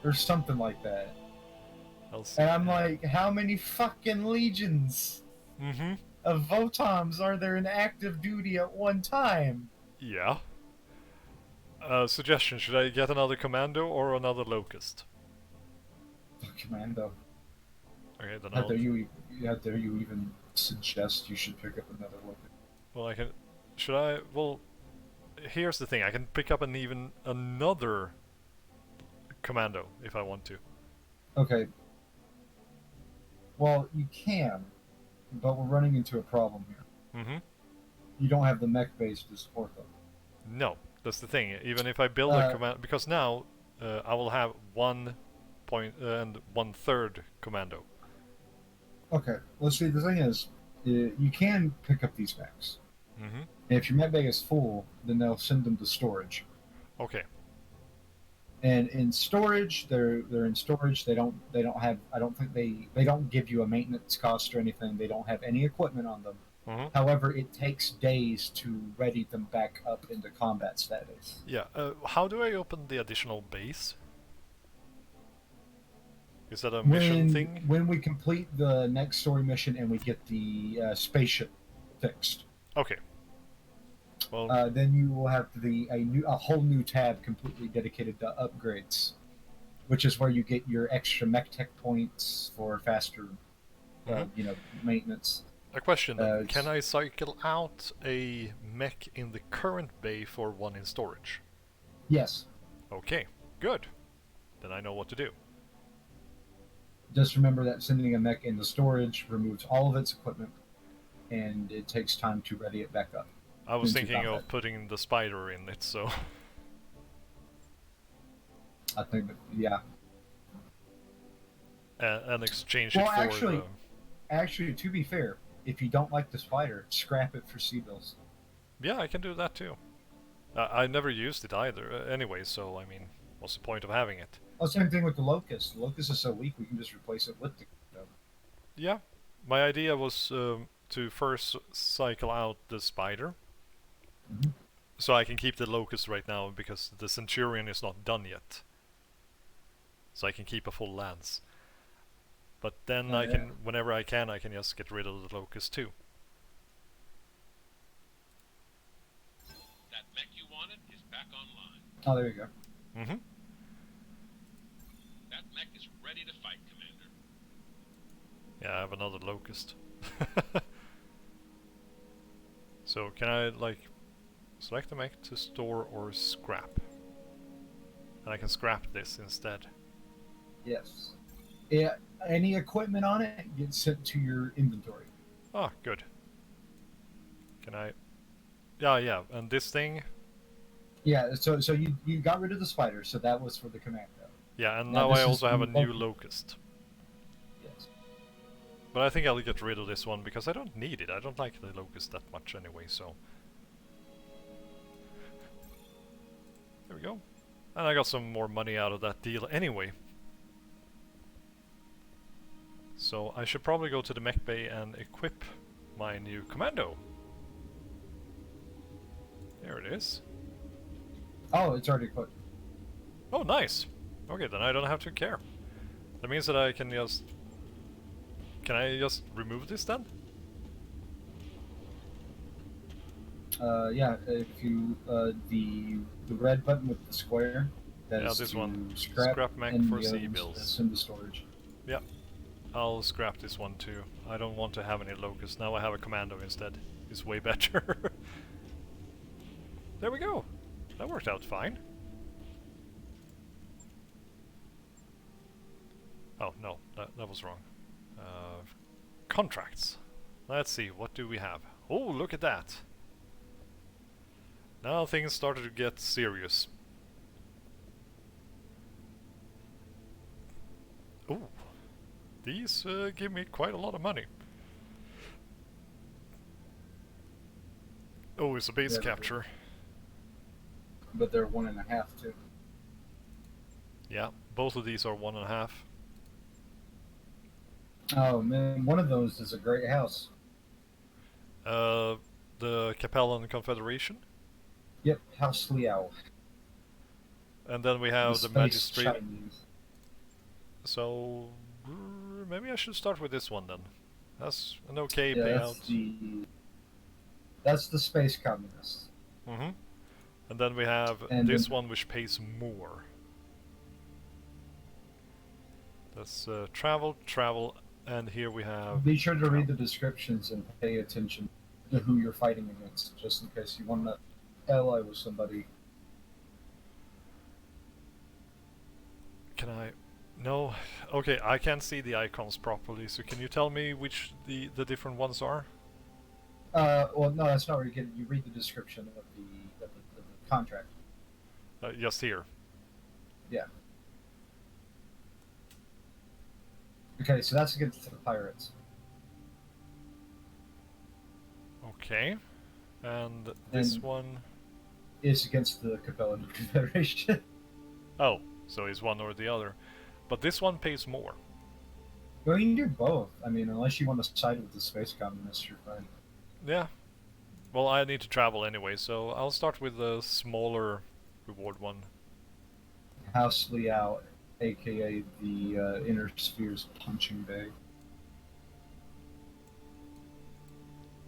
or something like that." I'll see. And I'm like, how many fucking legions Mhm. of Votoms are there in active duty at one time? Yeah. Suggestion: should I get another commando or another locust? Commando. Okay, then How I'll... dare you even suggest you should pick up another weapon? Well, I can... Should I... Well, here's the thing. I can pick up even another commando if I want to. Okay. Well, you can, but we're running into a problem here. Mm-hmm. You don't have the mech base to support them. No, that's the thing. Even if I build a command... Because now I will have 1 point and 1/3 commando. Okay, let's see. The thing is, you can pick up these mechs. Mm-hmm. And if your mech bay is full, then they'll send them to storage. Okay. And in storage, they're in storage. They don't have. I don't think they don't give you a maintenance cost or anything. They don't have any equipment on them. Mm-hmm. However, it takes days to ready them back up into combat status. Yeah. How do I open the additional base? Is that a mission thing? When we complete the next story mission and we get the spaceship fixed, Okay. Well, then you will have a whole new tab completely dedicated to upgrades, which is where you get your extra mech tech points for faster, maintenance. a question then. Can I cycle out a mech in the current bay for one in storage? Yes. Okay, good. Then I know what to do. Just remember that sending a mech into storage removes all of its equipment, and it takes time to ready it back up. I was thinking of putting the spider in it, so... I think that, yeah. And exchange Well, it for actually, to be fair, if you don't like the spider, scrap it for C-bills. Yeah, I can do that too. I never used it either, anyway, so, I mean, what's the point of having it? Well, same thing with the locust. The locust is so weak, we can just replace it with the... Yeah, my idea was to first cycle out the spider, so I can keep the locust right now, because the centurion is not done yet. So I can keep a full lance. But then I can, whenever I can just get rid of the locust too. That mech you wanted is back online. Oh, there you go. Mm-hmm. That mech is ready to fight, Commander. Yeah, I have another locust. So can I, like, select the mech to store or scrap? And I can scrap this instead. Yes. Yeah, any equipment on it gets sent to your inventory. Ah, good. Can I... Yeah, and this thing... Yeah, so you got rid of the spider, so that was for the commando. Yeah, and now I also have a new locust. Yes. But I think I'll get rid of this one, because I don't need it. I don't like the locust that much anyway, so... There we go. And I got some more money out of that deal anyway. So I should probably go to the mech bay and equip my new commando. There it is. Oh, it's already equipped. Oh, nice. Okay, then I don't have to care. That means that I can just... Can I just remove this then? Yeah, if you the red button with the square. That Yeah, is this to one. Scrap mech and for the others C-bills. send to storage. Yeah. I'll scrap this one too. I don't want to have any locusts. Now I have a commando instead. It's way better. There we go. That worked out fine. Oh, no. That was wrong. Contracts. Let's see. What do we have? Oh, look at that. Now things started to get serious. Ooh. These give me quite a lot of money. Oh, it's a base capture. But they're 1.5 too. Yeah, both of these are 1.5. Oh man, one of those is a great house. The Capellan Confederation. Yep, House Liao. And then we have the Space Magistrate. Chinese. So maybe I should start with this one then. That's an okay Yeah, payout. that's the Space Communist. Mm-hmm. And then we have this one which pays more. That's travel, And here we have... Be sure to read the descriptions and pay attention to who you're fighting against, just in case you want to ally with somebody. Can I... No. Okay, I can't see the icons properly, so can you tell me which the different ones are? Well, no, that's not where you get it. You read the description of the contract. Just here. Yeah. Okay, so that's against the pirates. Okay. And this one... is against the Capellan Confederation. Oh, so it's one or the other. But this one pays more. Well, you can do both. I mean, unless you want to side with the space communists, you're fine. Yeah. Well, I need to travel anyway, so I'll start with the smaller reward one. House Liao, aka the Inner Sphere's punching bag.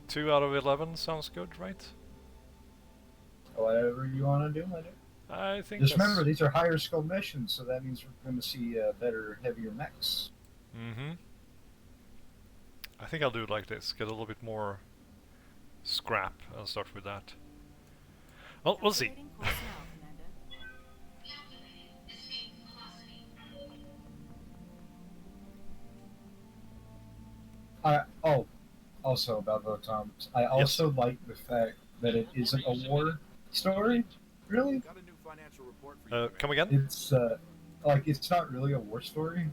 2 out of 11 sounds good, right? Whatever you want to do, my dude. I think Just that's... remember, these are higher skill missions, so that means we're going to see better, heavier mechs. Mm-hmm. I think I'll do it like this, get a little bit more scrap. I'll start with that. Well, we'll see. Oh, also about VOTOMS, I also like the fact that it isn't a war story. Really? Got a new financial report for you. Come again? It's like it's not really a war story.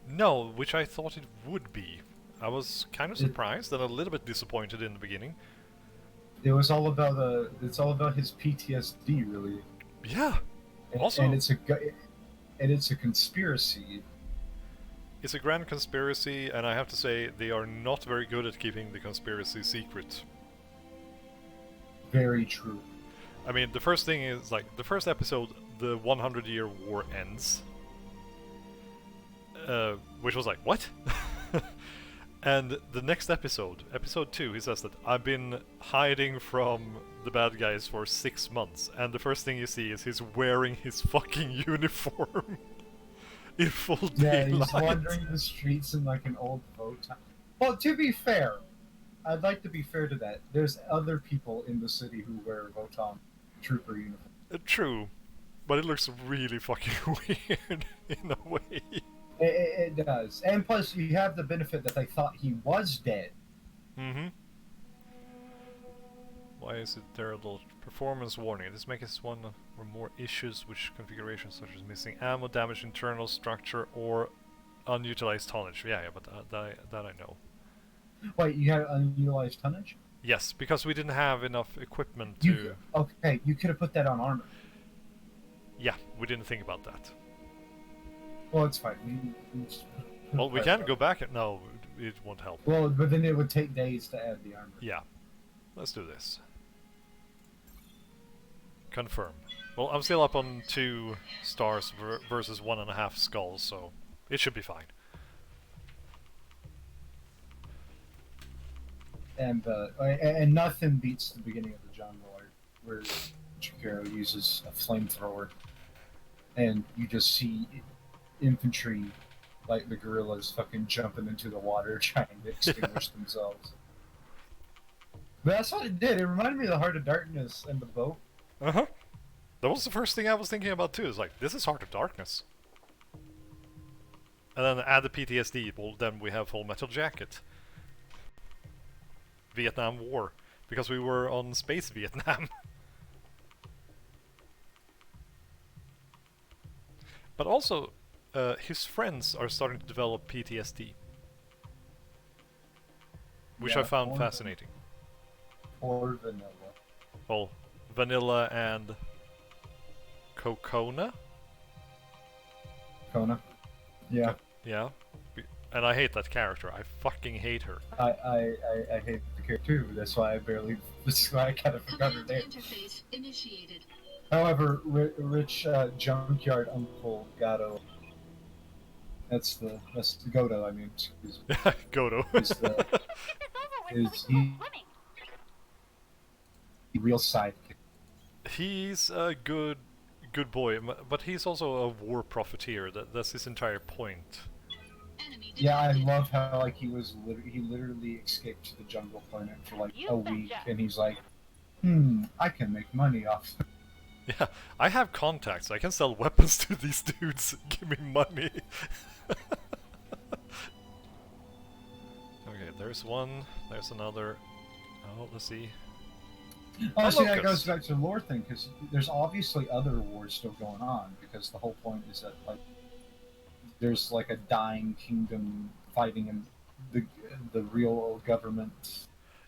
No, which I thought it would be. I was kind of surprised and a little bit disappointed in the beginning. It was all about it's all about his PTSD, really. Yeah. And, Also, and it's a conspiracy. it's a grand conspiracy, and I have to say they are not very good at keeping the conspiracy secret. Very true. I mean, the first thing is, like, the first episode, the 100-year war ends. Which was like, what? And the next episode, episode 2, he says that I've been hiding from the bad guys for 6 months, and the first thing you see is he's wearing his fucking uniform in full Yeah, daylight. he's wandering the streets in like an old VOTOM. Well, to be fair, I'd like to be fair to that. There's other people in the city who wear VOTOM trooper uniform. True, but it looks really fucking weird in a way. It does, and plus you have the benefit that they thought he was dead. Mm-hmm. Why is it there a little performance warning? This makes one or more issues which configurations such as missing ammo, damaged internal structure, or unutilized tonnage. Yeah, but that I know. Wait, you had unutilized tonnage? Yes, because we didn't have enough equipment to... Okay, you could have put that on armor. Yeah, we didn't think about that. Well, it's fine. Well, we can go back and... No, it won't help. Well, but then it would take days to add the armor. Yeah. Let's do this. Confirm. Well, I'm still up on 2 stars versus 1.5 skulls, so it should be fine. And nothing beats the beginning of the jungle arc, where Chikaro uses a flamethrower, and you just see infantry, like the gorillas, fucking jumping into the water trying to extinguish themselves. But that's what it did. It reminded me of the Heart of Darkness and the boat. Uh-huh. That was the first thing I was thinking about too. It's like, this is Heart of Darkness. And then add the PTSD, well then we have Full Metal Jacket. Vietnam War. Because we were on Space Vietnam. But also, his friends are starting to develop PTSD. Which I found fascinating. Or vanilla. Well, Vanilla and... Kokona? Kona. Yeah. Yeah. And I hate that character. I fucking hate her. I hate the character too. That's why this is why I kind of forgot her name. Interface initiated. However, Rich Junkyard Uncle Gato. That's the Godo. I mean, excuse me. Godo. Is he real sidekick? He's a good boy, but he's also a war profiteer. That's his entire point. Enemy Yeah, I detected. love how like he literally escaped to the jungle planet for like You a week, betcha. and he's like, I can make money off. Yeah, I have contacts. I can sell weapons to these dudes. Give me money. Okay, there's one. There's another. Oh, let's see. Oh, A see, that locust. goes back to the lore thing because there's obviously other wars still going on because the whole point is that like there's like a dying kingdom fighting in the real government,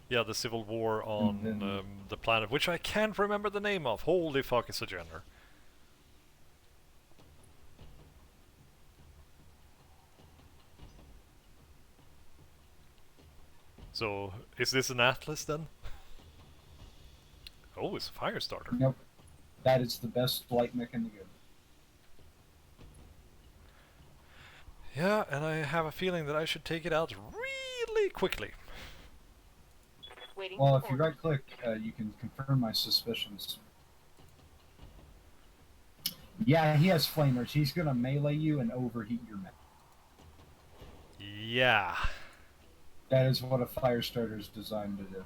Yeah, the civil war and on then the planet, which I can't remember the name of. Holy fuck, it's a genre. So, is this an atlas then? Oh, it's a fire starter. nope, that is the best light mech in the game. Yeah, and I have a feeling that I should take it out really quickly. Waiting Well, for if you orders. right-click, you can confirm my suspicions. Yeah, he has flamers. He's gonna melee you and overheat your mech. Yeah. That is what a fire starter is designed to do.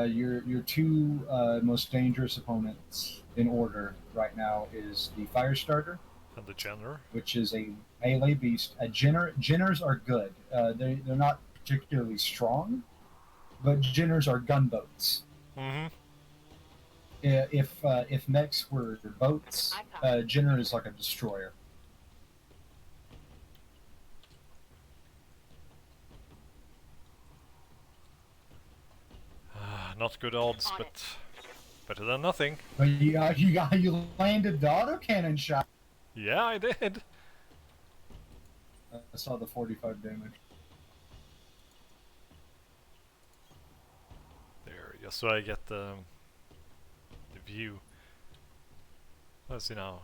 Your two most dangerous opponents in order right now is the fire starter, And the genre. which is a melee beast. Jinners are good. They're not particularly strong, but Jinners are gunboats. Mm-hmm. If mechs were boats, Jinner is like a destroyer. Not good odds, On but better than nothing. But you landed the autocannon shot. Yeah, I did. I saw the 45 damage. There, just so I get the view. Let's see now.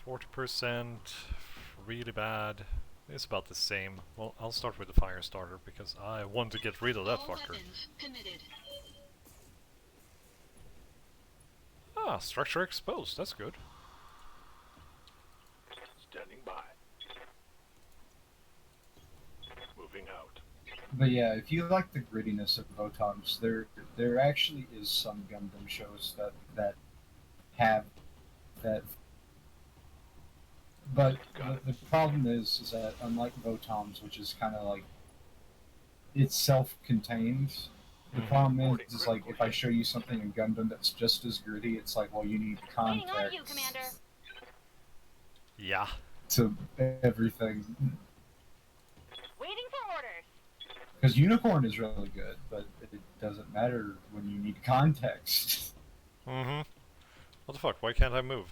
40%, really bad. It's about the same. Well, I'll start with the fire starter because I want to get rid of that All fucker. weapons committed. Ah, structure exposed. That's good. Standing by. Moving out. But yeah, if you like the grittiness of VOTOMS, there actually is some Gundam shows that have that. But the problem is that unlike VOTOMS, which is kind of like it's self-contained, the problem is like if I show you something in Gundam that's just as gritty, it's like, well, you need Waiting on you, Commander. context Yeah. to everything. Waiting for orders. Because Unicorn is really good, but it doesn't matter when you need context. Mm-hmm. What the fuck? Why can't I move?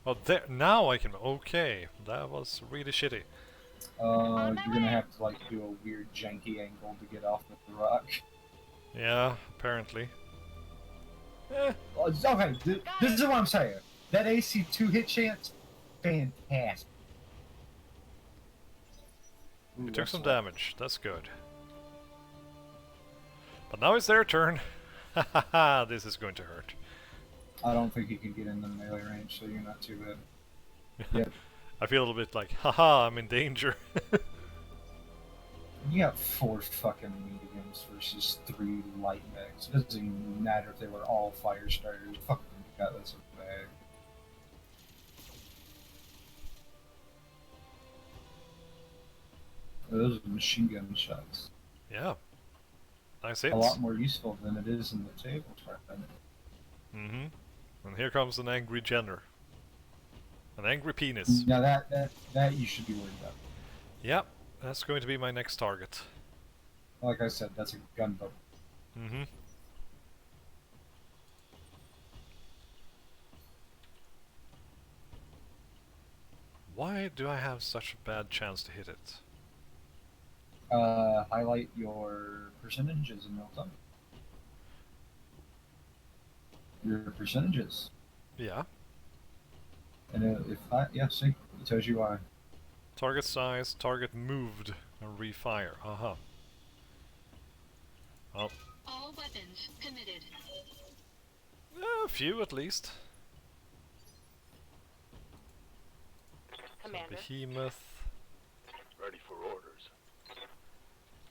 Oh, there. Now I can. Okay, that was really shitty. You're gonna have to like do a weird janky angle to get off of the rock. Yeah, apparently. Okay, this is what I'm saying. That AC2 hit chance, fantastic. Ooh, You took that's some like- damage. That's good. But now it's their turn. Hahaha, this is going to hurt. I don't think you can get in the melee range, so you're not too bad. Yep. I feel a little bit like, haha, I'm in danger. You got 4 fucking mediums versus 3 light mechs. It doesn't even matter if they were all fire starters. Fucking got this bag. Those are machine gun shots. Yeah. Nice A hits. lot more useful than it is in the table tournament. Mm-hmm. And here comes an angry Jenner. An angry penis. Now that you should be worried about. Yep, that's going to be my next target. Like I said, that's a gunboat. Mm-hmm. Why do I have such a bad chance to hit it? Highlight your percentages and you'll tell me. Your percentages. Yeah. And yeah, see, it tells you why. Target size, target moved, and refire. Aha. Well, All weapons committed. a few at least. Commander. Behemoth. Ready for orders.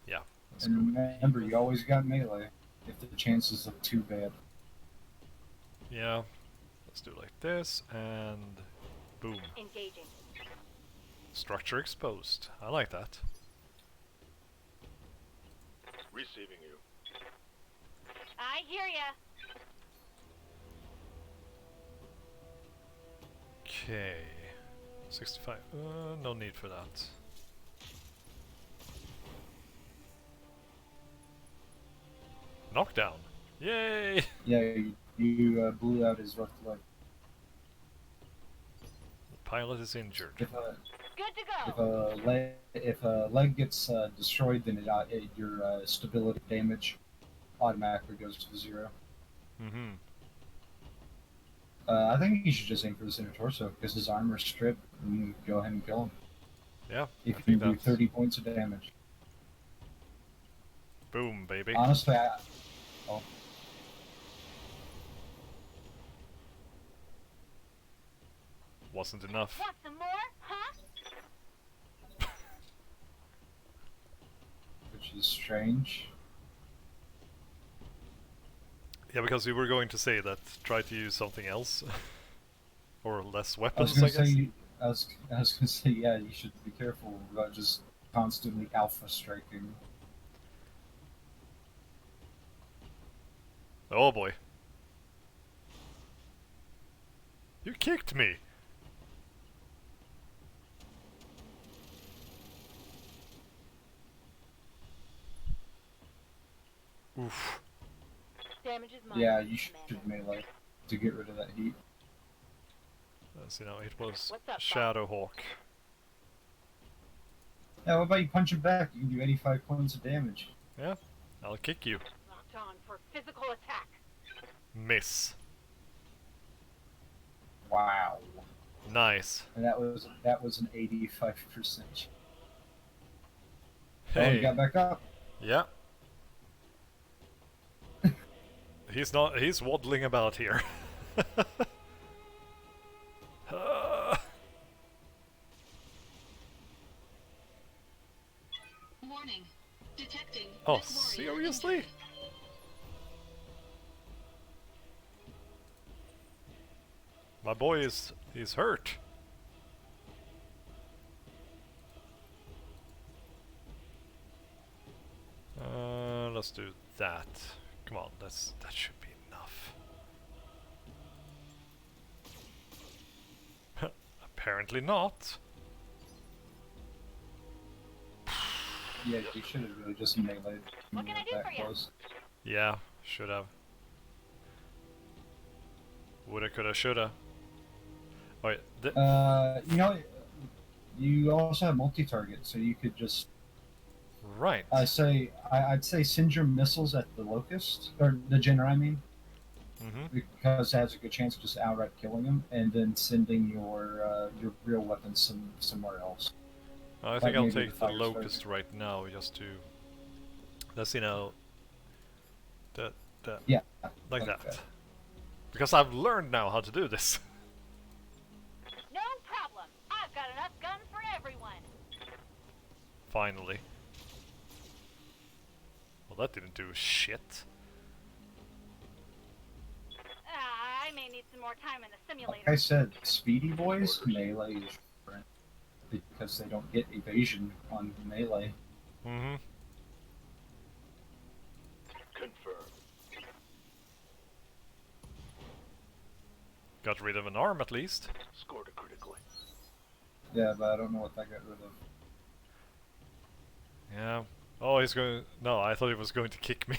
Yeah. Let's And go with remember, Behemoth. you always got melee if the chances look too bad. Yeah. Let's do like this, and boom. Engaging. Structure exposed. I like that. Receiving you. I hear ya. Okay. 65. No need for that. Knockdown. Yay! Yeah, you blew out his left leg. The pilot is injured. If Good to go. if a leg gets destroyed, then your stability damage automatically goes to 0. Mm-hmm. I think you should just aim for the center torso because his armor's stripped, and you go ahead and kill him. Yeah. You I can think do that's 30 points of damage. boom, baby. Honestly, Wasn't enough. Want some more? Huh? which is strange. Yeah, because we were going to say that try to use something else. Or less I was weapons, gonna I guess. say, I was gonna say, yeah, you should be careful about just constantly alpha striking. Oh boy. You kicked me! Oof. Damage is mine. Yeah, you should Commander. melee to get rid of that heat. You know, it was What's up, Shadowhawk. Yeah, what about you punch him back? You can do 85 points of damage. Yeah, I'll kick you. Locked on for physical attack. Miss. Wow. Nice. And that was an 85%. Oh, Hey. you got back up. Yeah. He's waddling about here. Warning. Detecting. Oh, Mech warrior seriously? injured. My boy he's hurt. Let's do that. Come on, that should be enough. Apparently not. Yeah, you should have really just meleeed What can I do that for you? close. Yeah, should have. Woulda, coulda, shoulda. Oh yeah, You know, you also have multi-target, so you could just. right. I'd say send your missiles at the locust or the Jenner. I mean, because it has a good chance of just outright killing him, and then sending your real weapons somewhere else. I Like think I'll maybe take the the fire locust stroke. right now, just to. That's that Yeah, like that. that. Because I've learned now how to do this. No problem. I've got enough guns for everyone. Finally. Well, that didn't do shit. I may need some more time in the simulator. Like I said, Speedy Boys melee is different because they don't get evasion on melee. Mm-hmm. Confirm. Got rid of an arm at least. Scored it critically. Yeah, but I don't know what that got rid of. Yeah. Oh, he's going. No, I thought he was going to kick me.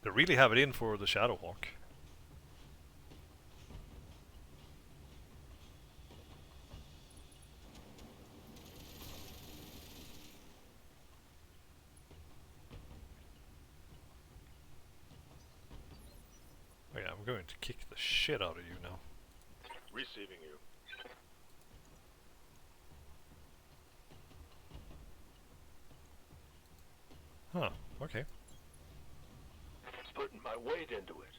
They really have it in for the Shadowhawk. Oh yeah, I'm going to kick the shit out of you now. Receiving you. Huh, okay. putting my weight into it.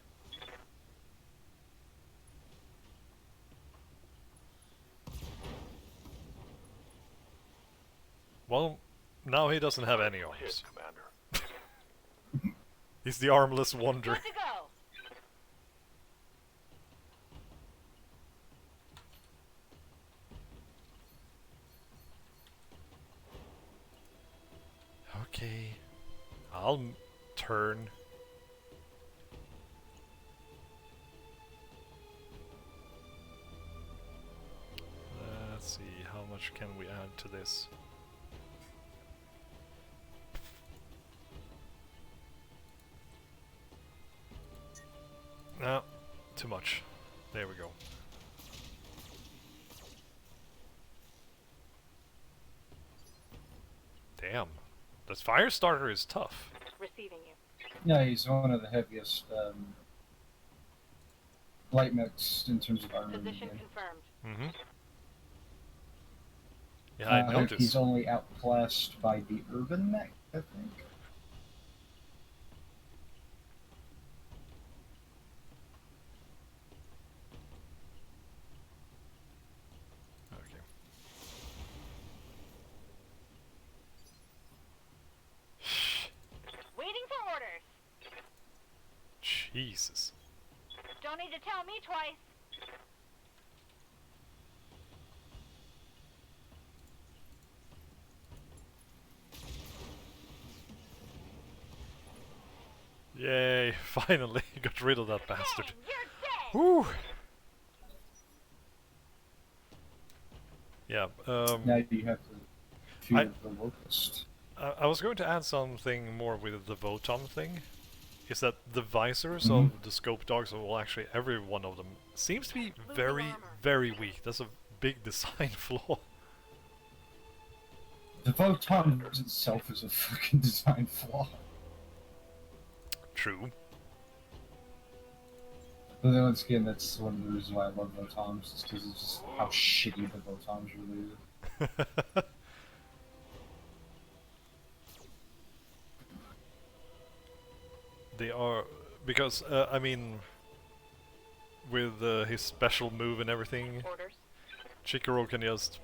Well, now he doesn't have any Hit, arms. Commander. He's the armless wonder. Good to go. Okay. I'll turn. Let's see, how much can we add to this? No, too much. There we go. Damn. This fire starter is tough. Receiving you. Yeah, he's one of the heaviest light mechs in terms of armor. Position confirmed. Mm-hmm. Yeah, I noticed. He's only outclassed by the urban mech, I think. Okay. Waiting for orders. Jesus. Don't need to tell me twice. Yay, finally got rid of that bastard. Bang, you're dead. Woo! Yeah, Now you have to fear the locust. I was going to add something more with the Votom thing. Is that the visors Mhm. of the scope dogs, well actually every one of them, seems to be Losing very, armor. very weak. That's a big design flaw. The Votom itself is a fucking design flaw. True. But then once again, that's one of the reasons why I love Votoms, is because it's just how shitty the Votoms really is. They are, because, I mean, with his special move and everything, Orders. Chikaro can just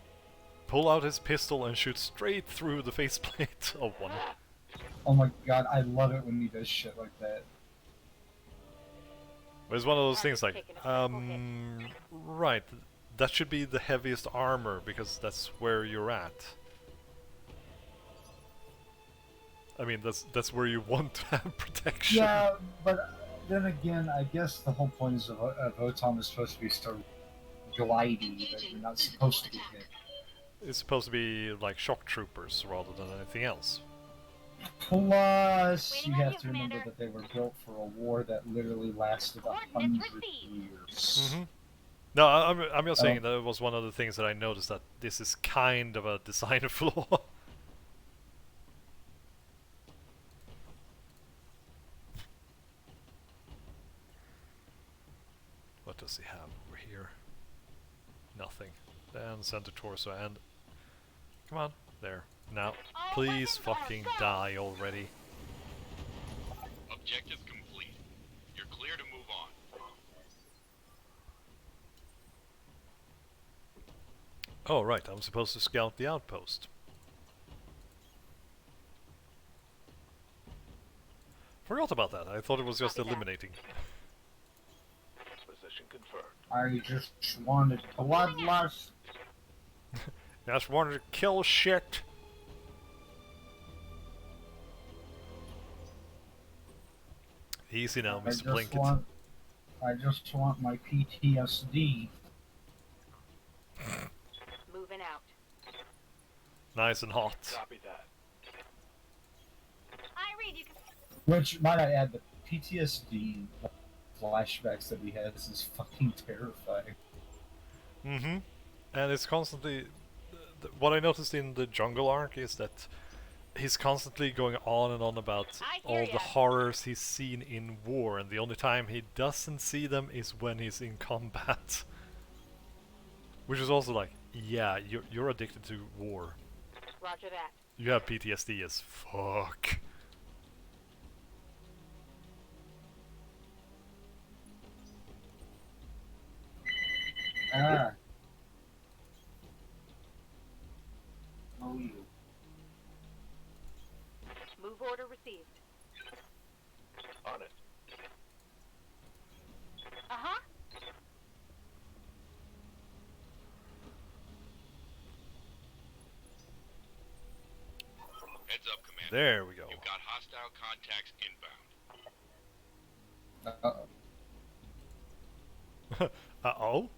pull out his pistol and shoot straight through the faceplate of one. Oh my god, I love it when he does shit like that. But it's one of those Target's things like, taking a critical hit. right, that should be the heaviest armor, because that's where you're at. I mean, that's where you want to have protection. Yeah, but then again, I guess the whole point is a Votom is supposed to be so glidey that you're not supposed to get hit. It's supposed to be like shock troopers rather than anything else. Plus, Waiting you on have you, to remember Commander. that they were built for a war that literally lasted Coordinates 100 received. years. Mm-hmm. No, I'm just saying Oh. that was one of the things that I noticed, that this is kind of a design flaw. What does he have over here? Nothing. Then center torso and... Come on, there. Now, All please weapons are fucking go. die already. Objective complete. You're clear to move on. Oh right, I'm supposed to scout the outpost. Forgot about that, I thought it was just Copy that. eliminating. Position confirmed. I just wanted bloodlust. Just wanted to kill shit. Easy now, Mr. Blinket. I just want my PTSD. Moving out. Nice and hot. Copy that. I read you can. Which, might I add, the PTSD flashbacks that he has is fucking terrifying. Mm-hmm. And it's constantly... what I noticed in the jungle arc is that he's constantly going on and on about I all hear the ya. horrors he's seen in war, and the only time he doesn't see them is when he's in combat. Which is also like, yeah, you're addicted to war. Roger that. You have PTSD as fuck. There we go. You've got hostile contacts inbound. Uh-oh?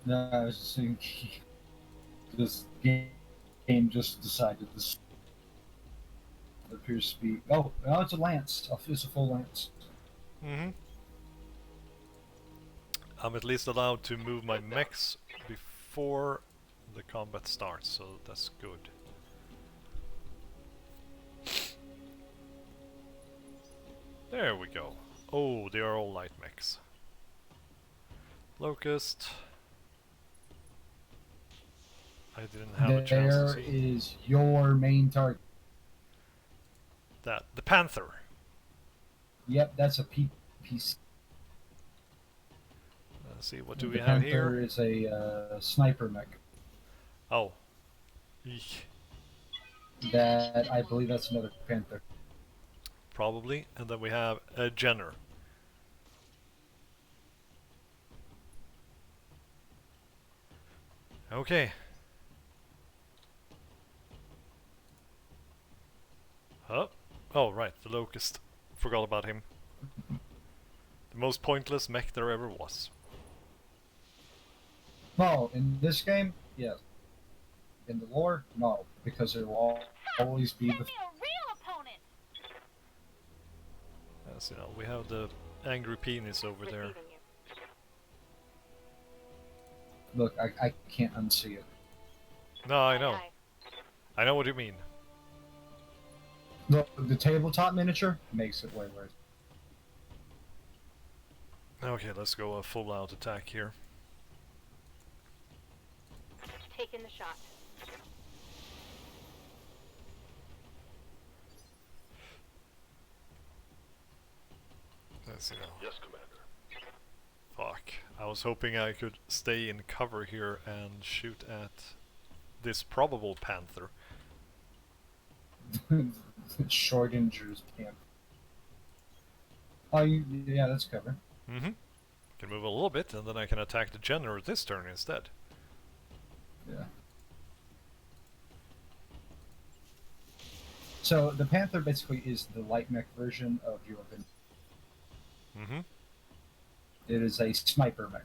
No, I was just saying, this game just decided this appears to be. Oh, no, it's a lance. It's a full lance. Mm-hmm. I'm at least allowed to move my mechs before the combat starts, so that's good. There we go. Oh, they are all light mechs. Locust. I didn't have a chance to There see is your main target. that. The Panther. Yep, that's a PC. Let's see, what do The we have Panther here? is a sniper mech. Oh. Eek. That I believe that's another Panther. Probably. And then we have a Jenner. Okay. Huh? Oh, right, the Locust. Forgot about him. The most pointless mech there ever was. No, in this game, yes. In the lore, no, because there will always be Send the. me a real opponent. As you know, we have the angry penis over there. Receiving you. Look, I can't unsee it. No, I know. Aye, I know what you mean. Look, the tabletop miniature makes it way worse. Okay, let's go a full out attack here. aye. Taking the shot. As you know. Yes, Commander. Fuck. I was hoping I could stay in cover here and shoot at this probable Panther. Short injures can't. Oh, yeah, that's cover. Mm-hmm. Can move a little bit, and then I can attack the Jenner this turn instead. Yeah. So the Panther basically is the light mech version of your. Mm-hmm. It is a sniper mech.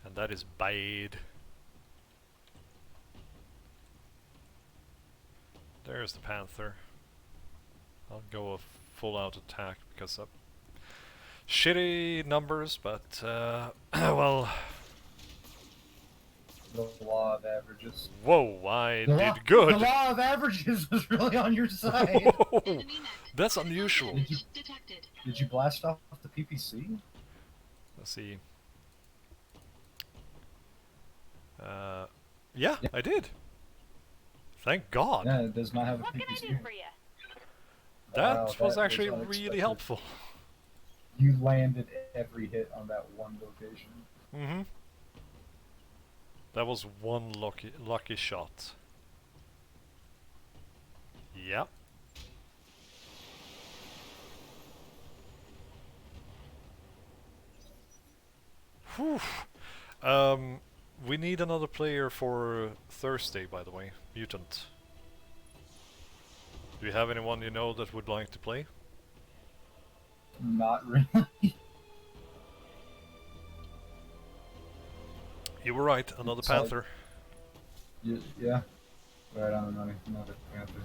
And that is bad. There's the Panther. I'll go a full out attack because of shitty numbers, but well, The law of averages. whoa, I The did good. The law of averages was really on your side. Whoa, Enemy mech. that's Critical unusual. damage detected. Did you blast off the PPC? Let's see. Yeah, Yeah. I did. Thank God. Yeah, it does not have a What can I PPC. do for you? That Wow, was that actually was really unexpected. helpful. You landed every hit on that one location. Mm-hmm. That was one lucky shot. Yep. Whew. We need another player for Thursday, by the way. Mutant. Do you have anyone you know that would like to play? Not really. You were right, another Sorry. Panther. Yeah. But I don't know. Not a Panther.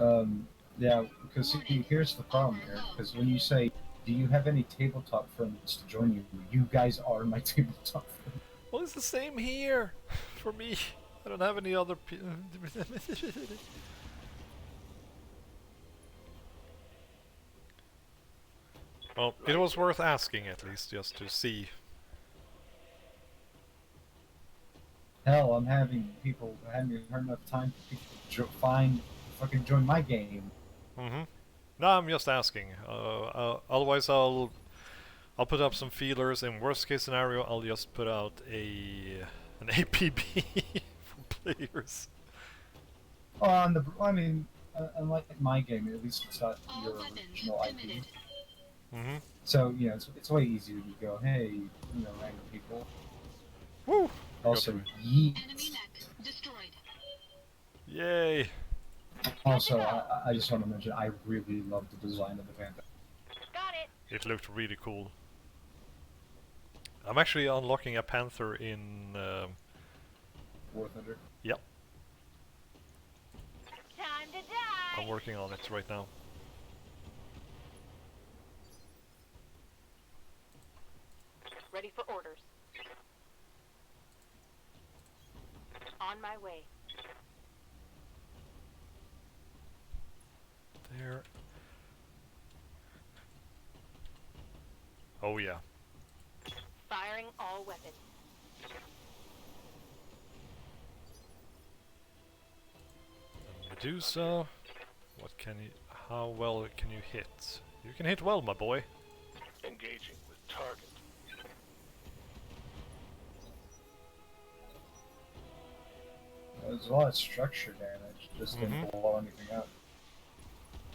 Mm-hmm. Yeah, because see, here's the problem here. Because when you say, do you have any tabletop friends to join you? You guys are my tabletop friends. Well, it's the same here for me. I don't have any other. Well, it was worth asking at least, just to see. Hell, I'm having people. I haven't even heard enough time for people to fucking join my game. Mm-hmm. No, I'm just asking. Otherwise, I'll put up some feelers. In worst case scenario, I'll just put out an APB for players. Unlike my game, at least it's not All your weapons original IP. committed. Mm-hmm. So it's way easier to go, hey, random people. Woo! Also, Enemy yeet. mech destroyed. Yay! Also, I just want to mention, I really love the design of the Panther. Got it. It looked really cool. I'm actually unlocking a Panther in... War Thunder. Yep, Time to die. I'm working on it right now. Ready for orders. On my way. There. Oh yeah. Firing all weapons. Medusa. What can you... How well can you hit? You can hit well, my boy. Engaging with target. There's a lot of structure damage, just didn't blow anything up.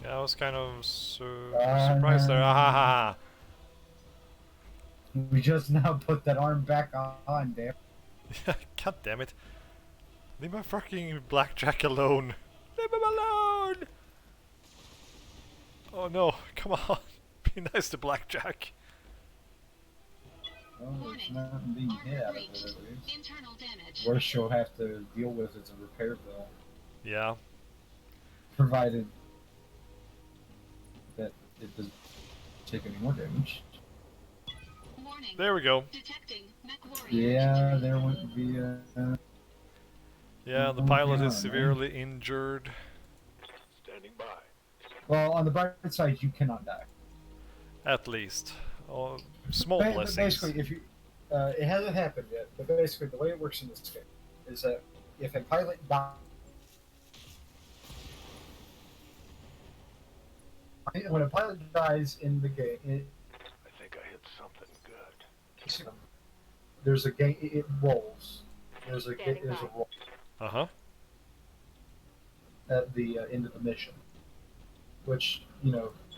Yeah, I was kind of surprised there. Ah, ha, ha, We just now put that arm back on, damn. ha. God damn it. Leave my fucking blackjack alone. Leave him alone! Oh no, come on. Be nice to blackjack. Well, there's Warning. nothing being hit Armor out of it, breached. at least. Internal damage. Worst you'll have to deal with is a repair bill, Yeah. provided that it doesn't take any more damage. Warning. There we go. Detecting mech warrior. Yeah, injury. there would be Yeah, the Oh, pilot yeah, is severely injured. Standing by. well, on the bright side, you cannot die. At least. Oh, small But blessings. basically, if you, it hasn't happened yet, but basically the way it works in this game is that if a pilot dies, when a pilot dies in the game, I think I hit something good. there's a game, it rolls. There's a Standing there's a by. roll Uh-huh. at the end of the mission, which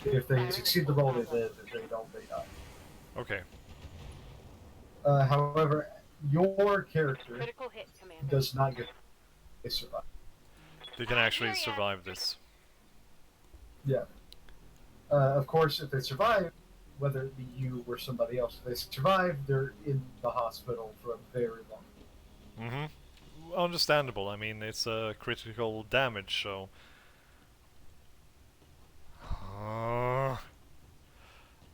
if they succeed the roll, they live. If they don't, they die. Okay. However, your character Critical hit, Commander. does not get a survive. They can actually survive this. Yeah. Of course, if they survive, whether it be you or somebody else, if they survive, they're in the hospital for a very long time. Mm-hmm. Understandable. I mean, it's a critical damage, so...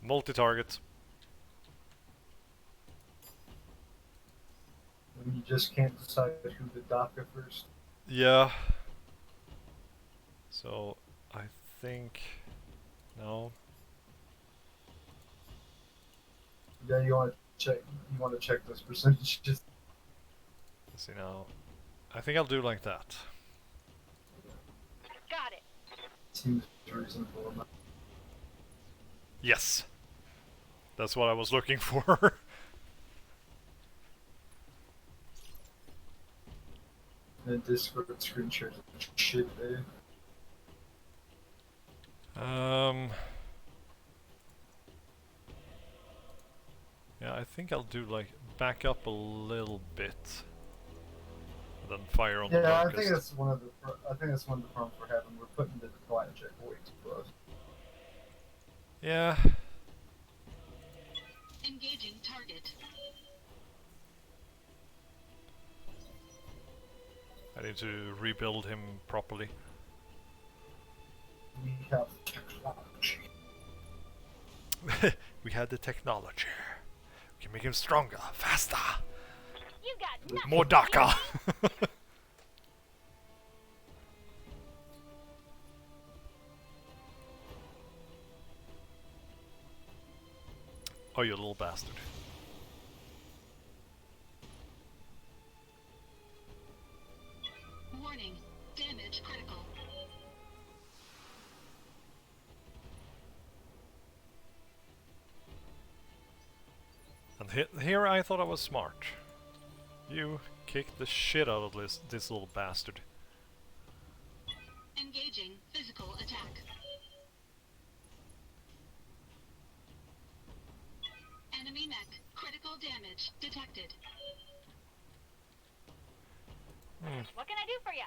multi-target. And you just can't decide who to dock first. Yeah. So, I think... No. Yeah, you want to check. You want to check those percentages. Let's see now. I think I'll do like that. Got it. Seems reasonable enough. Yes! That's what I was looking for. The Discord screen shares shit, eh? Yeah, I think I'll do like back up a little bit, and then fire on the Yeah, I locust. think that's one of the. I think that's one of the problems we're having. We're putting the deployment check way too close. Yeah, Engaging target. I need to rebuild him properly. We have technology. We had the technology. We can make him stronger, faster, You got nothing. more darker. Oh, you little bastard. Warning. Damage critical. And here I thought I was smart. You kicked the shit out of this little bastard. Engaging physical attack. Enemy mech. Critical damage detected. What can I do for you?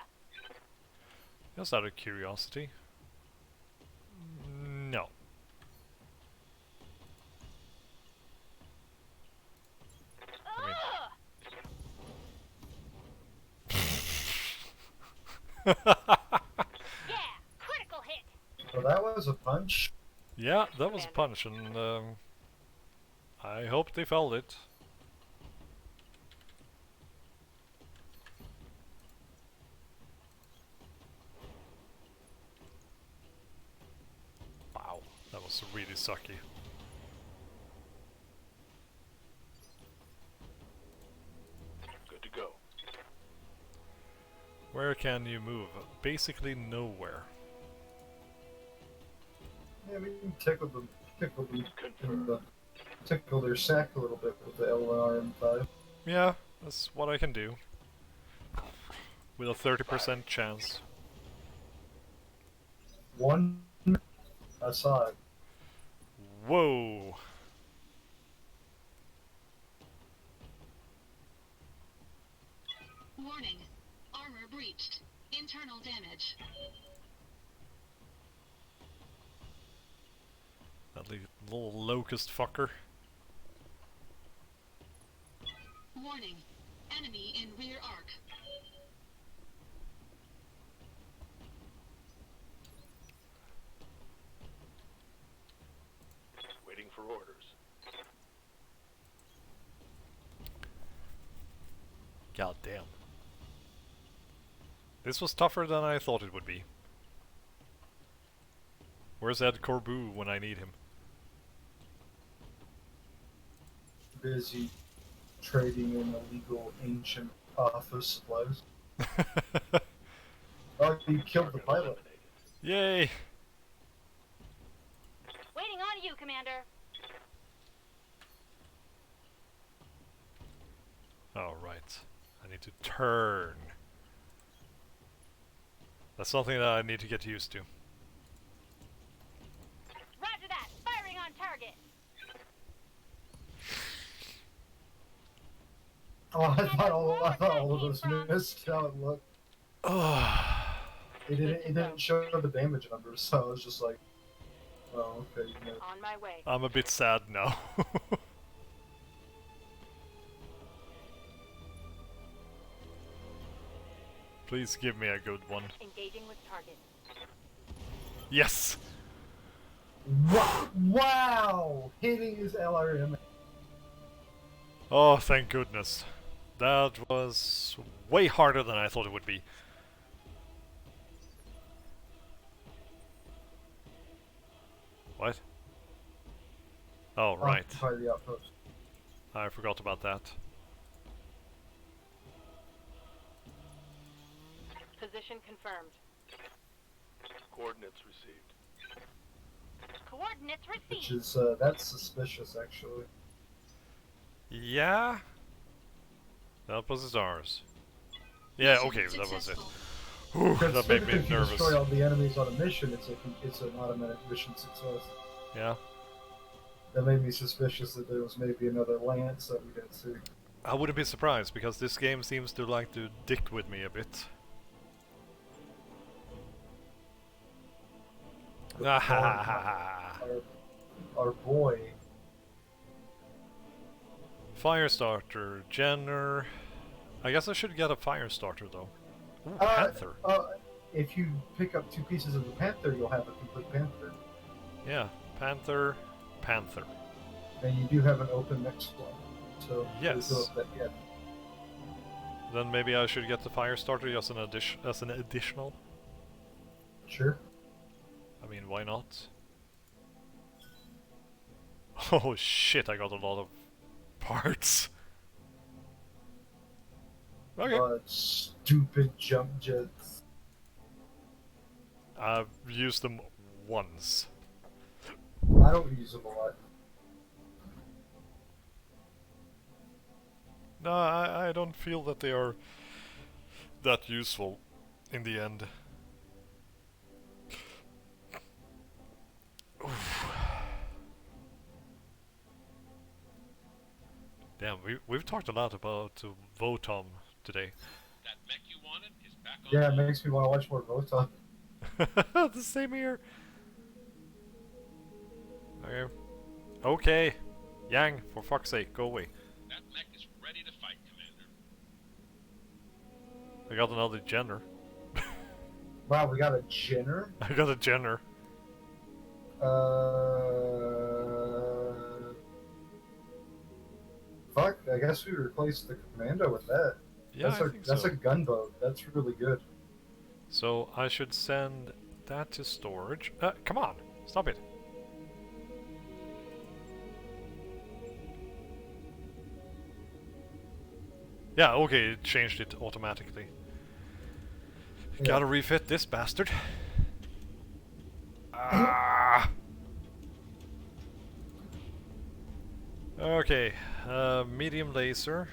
Just out of curiosity. No. Yeah, critical hit. So that was a punch. Yeah, that was a punch, and I hope they felt it. Wow, that was really sucky. Good to go. Where can you move? Basically nowhere. Yeah, we can tickle them, Confirm. tickle their sack a little bit with the LRM5. Yeah, that's what I can do. With a 30% chance. One, I saw it. Whoa! Warning. Armor breached. Internal damage. That little locust fucker. Warning. Enemy in rear arc. Waiting for orders. God damn. This was tougher than I thought it would be. Where's Ed Corbu when I need him? Busy trading in illegal ancient office supplies. Oh, you killed the Target pilot. eliminated. Yay! Waiting on you, Commander. Alright. I need to turn. That's something that I need to get used to. Roger that. Firing on target. Oh, I thought all of those missed how it looked. It didn't show the damage numbers, so I was just like, oh, okay. You know. On my way. I'm a bit sad now. Please give me a good one. Engaging with target. Yes! Wow! Hitting his LRM. Oh, thank goodness. That was way harder than I thought it would be. What? Oh, right. Occupy the outpost. I forgot about that. Position confirmed. Coordinates received. Coordinates Which received. is, that's suspicious, actually. Yeah? That was ours. Yeah, Mission okay, that was it. successful. Whew, that Because made me if you nervous. destroy all the enemies on a mission, it's an automatic mission success. Yeah. That made me suspicious that there was maybe another lance that we didn't see. I wouldn't be surprised, because this game seems to like to dick with me a bit. Our boy. Firestarter, Jenner. I guess I should get a Firestarter though. Ooh, Uh, Panther. If you pick up 2 pieces of the Panther, you'll have a complete Panther. Yeah, Panther, Panther. And you do have an open mech squad. So Yes. go up that yet. Then maybe I should get the Firestarter as an additional. Sure. I mean, why not? Oh shit, I got a lot of parts. Okay. Stupid jump jets. I've used them once. I don't use them a lot. No, I don't feel that they are that useful in the end. Oof. Damn, we've talked a lot about Votom today. That mech you won? Yeah, it makes me want to watch more Votoms. The same here. Okay. Okay. Yang, for fuck's sake, go away. That mech is ready to fight, Commander. I got another Jenner. Wow, we got a Jenner. I got a Jenner. Fuck. I guess we replaced the commando with that. Yeah, that's I think that's so. a gunboat. That's really good. So I should send that to storage. Come on, stop it. Yeah, okay, it changed it automatically. Yeah. Gotta refit this bastard. Ah. Okay, medium laser.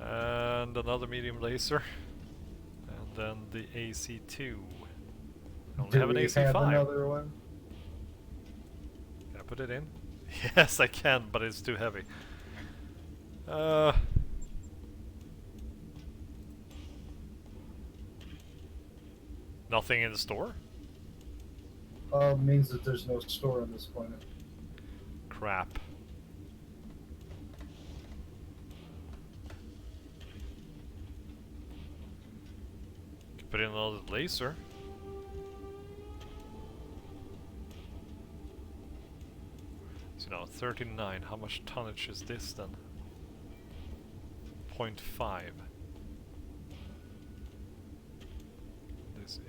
And another medium laser. And then the AC2. I only Do have an we AC5. have another one? Can I put it in? Yes, I can, but it's too heavy. Nothing in the store? Means that there's no store on this planet. Crap. Can put in another laser. So now 39. How much tonnage is this then? 0.5. This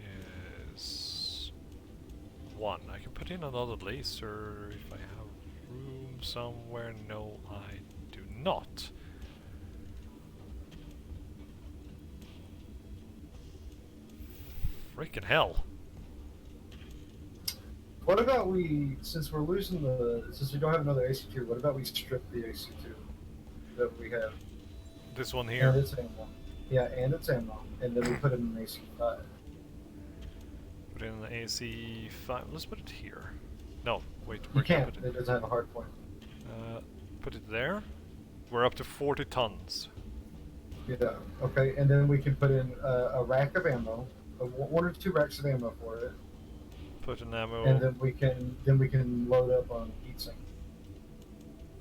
is 1. I can put in another laser if I have room somewhere. No, I do not. Freaking hell. What about since we don't have another AC2, what about we strip the AC2 that we have? This one And here. its ammo. Yeah, and its ammo. And then we put it in an AC5. Put in the AC5. Let's put it here. No, wait. You Where can I can't. put it? It doesn't have a hard point. Put it there. We're up to 40 tons. Yeah. Okay, and then we can put in a rack of ammo, one or two racks of ammo for it, Put an ammo. and then we can load up on heatsink.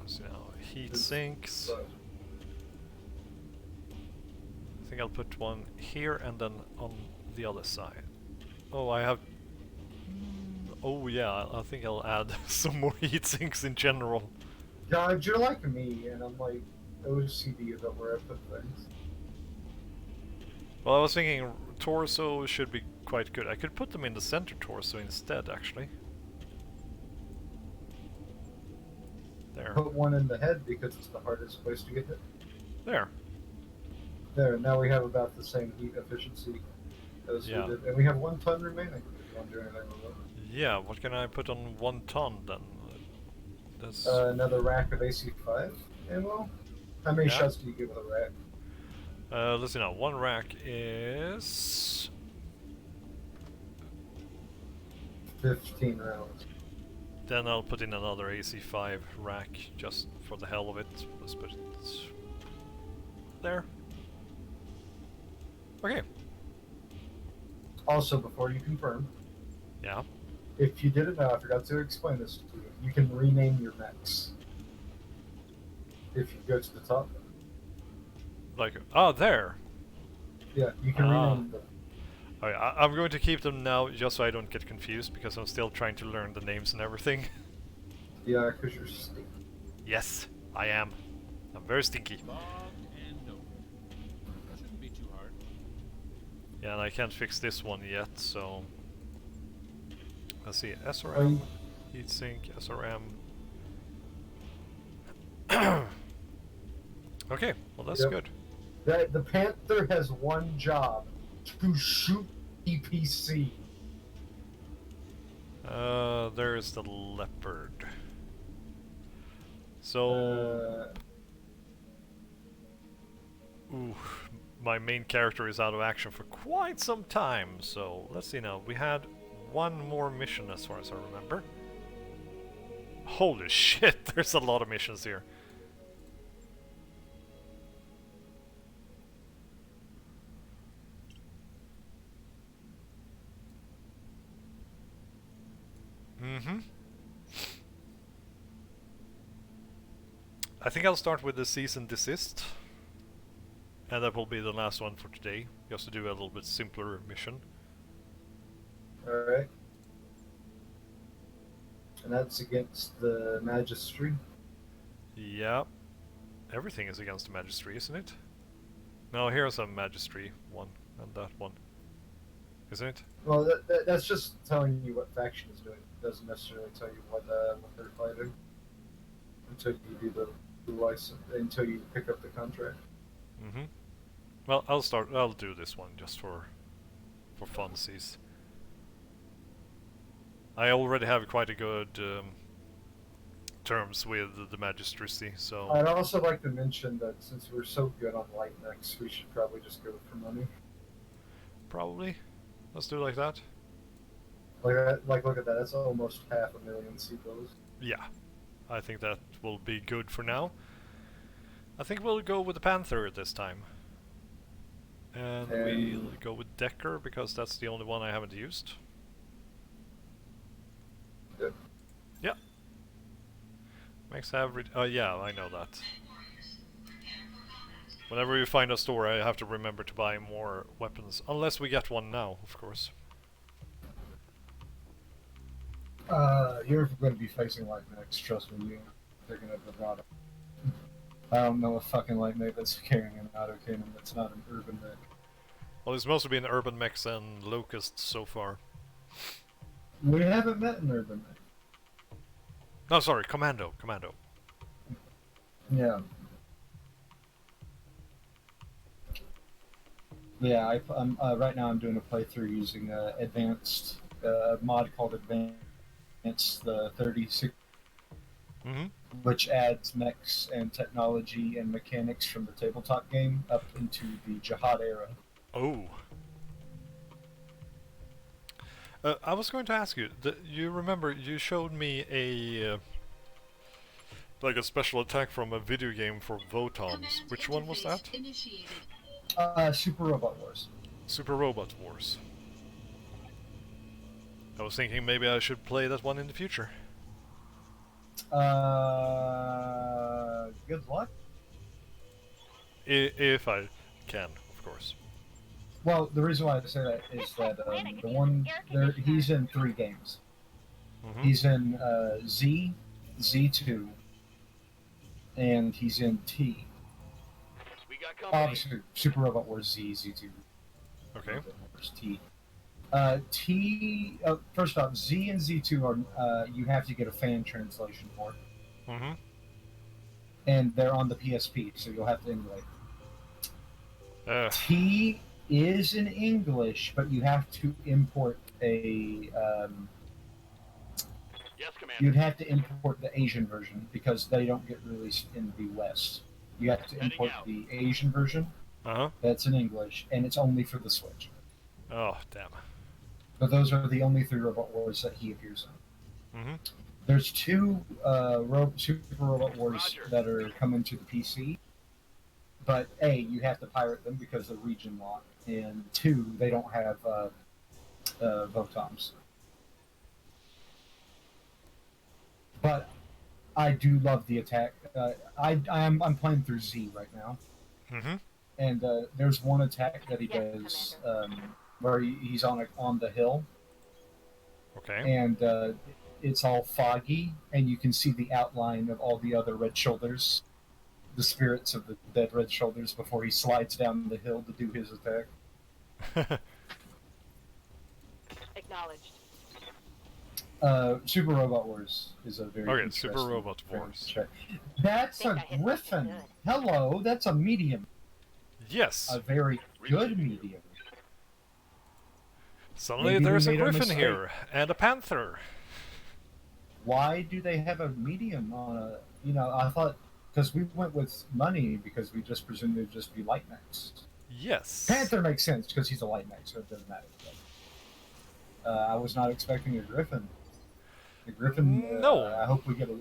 So now heat sinks. So, I think I'll put one here and then on the other side. Oh, I have. Oh yeah, I think I'll add some more heat sinks in general. yeah, you're like me, and I'm like OCD about where I put things. Well, I was thinking torso should be quite good. I could put them in the center torso instead, actually. There. Put one in the head because it's the hardest place to get hit. There. There, now we have about the same heat efficiency as Yeah. we did, and we have 1 ton remaining. If you want to do anything with it. Yeah, what can I put on 1 ton then? That's Another rack of AC5 ammo. How many Yeah. shots do you get with a rack? let's see now. 1 rack is 15 rounds. then I'll put in another AC5 rack just for the hell of it. Let's put it there. Okay. Also, before you confirm, Yeah. if you didn't know, I forgot to explain this to you. You can rename your mechs. If you go to the top. Like, oh, there. Yeah, you can Ah. rename them. Okay, I'm going to keep them now just so I don't get confused because I'm still trying to learn the names and everything. Yeah, because you're stinky. Yes, I am. I'm very stinky. Log and note. Shouldn't be too hard. Yeah, and I can't fix this one yet, so... Let's see, SRM, heatsink, SRM... Okay, well that's Yep. good. The Panther has one job: to shoot EPC. There's the leopard. So... Ooh, my main character is out of action for quite some time, so let's see now. We had 1 more mission as far as I remember. Holy shit, there's a lot of missions here. Mm-hmm. I think I'll start with the cease and desist. And that will be the last one for today. Just to do a little bit simpler mission. Alright. And that's against the Magistry. Yeah. Everything is against the Magistry, isn't it? No, here's a Magistry one, and that one. Isn't it? Well, that's just telling you what faction is doing. It doesn't necessarily tell you what they're fighting until you do the license, until you pick up the contract. Mm-hmm. Well, I'll do this one just for funsies. I already have quite a good terms with the Magistracy, so... I'd also like to mention that since we're so good on light mechs, we should probably just go for money. Probably. Let's do it like that. Like look at that, that's almost 500,000 CPOs. Yeah. I think that will be good for now. I think we'll go with the Panther this time. And we'll go with Decker, because that's the only one I haven't used. Yep. Yeah. Max average... Oh yeah, I know that. Whenever you find a store, I have to remember to buy more weapons. Unless we get one now, of course. You're going to be facing light mechs, trust me, they're going to have a lot of... I don't know a fucking light mech that's carrying an autocannon that's not an urban mech. Well, it's mostly been urban mechs and locusts so far. We haven't met an urban mech. No, sorry, commando. Yeah. Yeah, I'm right now I'm doing a playthrough using advanced mod called Advanced 36, which adds mechs and technology and mechanics from the tabletop game up into the Jihad era. Oh. I was going to ask you, you remember you showed me a like a special attack from a video game for VOTOMS. Which one was that? Super Robot Wars. Super Robot Wars. I was thinking maybe I should play that one in the future. Good luck. If I can, of course. Well, the reason why I say that is that the one there, he's in 3 games. He's in Z, Z2, and he's in T. We got company. Obviously, Super Robot Wars Z, Z2. Okay. Wars T. T. First off, Z and Z2 are you have to get a fan translation for, and they're on the PSP, so you'll have to emulate. T is in English, but you have to import a. Yes, Commander. You'd have to import the Asian version because they don't get released in the West. You have to import the Asian version. That's in English, and it's only for the Switch. Oh, damn. But those are the only 3 Robot Wars that he appears in. There's 2 Super Robot Wars that are coming to the PC. But A, you have to pirate them because they're region locked, and 2, they don't have VOTOMs. But I do love the attack. I'm playing through Z right now, and there's one attack that he does where he's on the hill. Okay. And it's all foggy, and you can see the outline of all the other Red Shoulders, the spirits of the dead Red Shoulders, before he slides down the hill to do his attack. Acknowledged. Super Robot Wars is a very interesting Super Robot Wars. That's a Griffin. Hello, that's a medium. Yes. A very good medium. Suddenly Maybe there's we a made a Griffin mistake. here and a Panther. Why do they have a medium on a? You know, I thought because we went with money because we just presumed it'd just be light mechs. Yes. Panther makes sense because he's a light mech, so it doesn't matter. I was not expecting a Griffin. The Griffin. No. I hope we get at